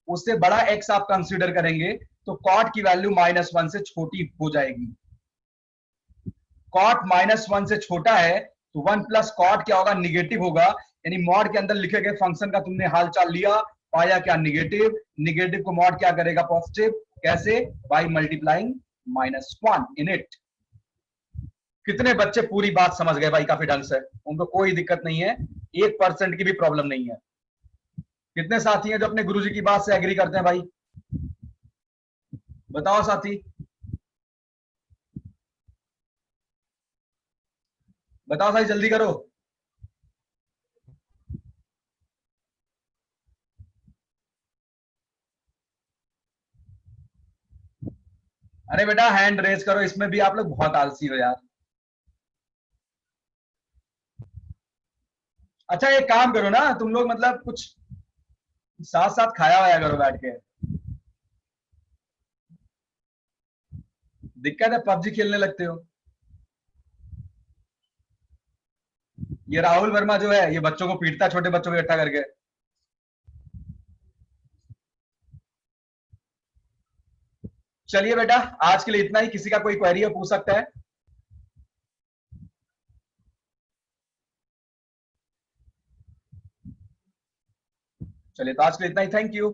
उससे बड़ा x आप कंसीडर करेंगे तो cot की वैल्यू -1 से छोटी हो जाएगी। cot -1 से छोटा है तो 1 प्लस cot क्या होगा, निगेटिव होगा। यानी मॉड के अंदर लिखे गए फंक्शन का तुमने हाल चाल लिया, पाया क्या, निगेटिव। निगेटिव को मॉड क्या करेगा, पॉजिटिव। कैसे, बाई मल्टीप्लाइंग -1 इन इट। कितने बच्चे पूरी बात समझ गए भाई काफी ढंग से, उनको कोई दिक्कत नहीं है, 1% की भी प्रॉब्लम नहीं है। कितने साथी हैं जो अपने गुरुजी की बात से एग्री करते हैं भाई, बताओ साथी, बताओ भाई, जल्दी करो। अरे बेटा हैंड रेज करो, इसमें भी आप लोग बहुत आलसी हो यार। अच्छा एक काम करो ना तुम लोग, मतलब कुछ साथ साथ खाया वाया करो बैठ के। दिक्कत है पबजी खेलने लगते हो। ये राहुल वर्मा जो है ये बच्चों को पीटता है, छोटे बच्चों को इकट्ठा करके। चलिए बेटा आज के लिए इतना ही, किसी का कोई क्वेरी है पूछ सकता है। चलिए तो आज के लिए इतना ही, थैंक यू।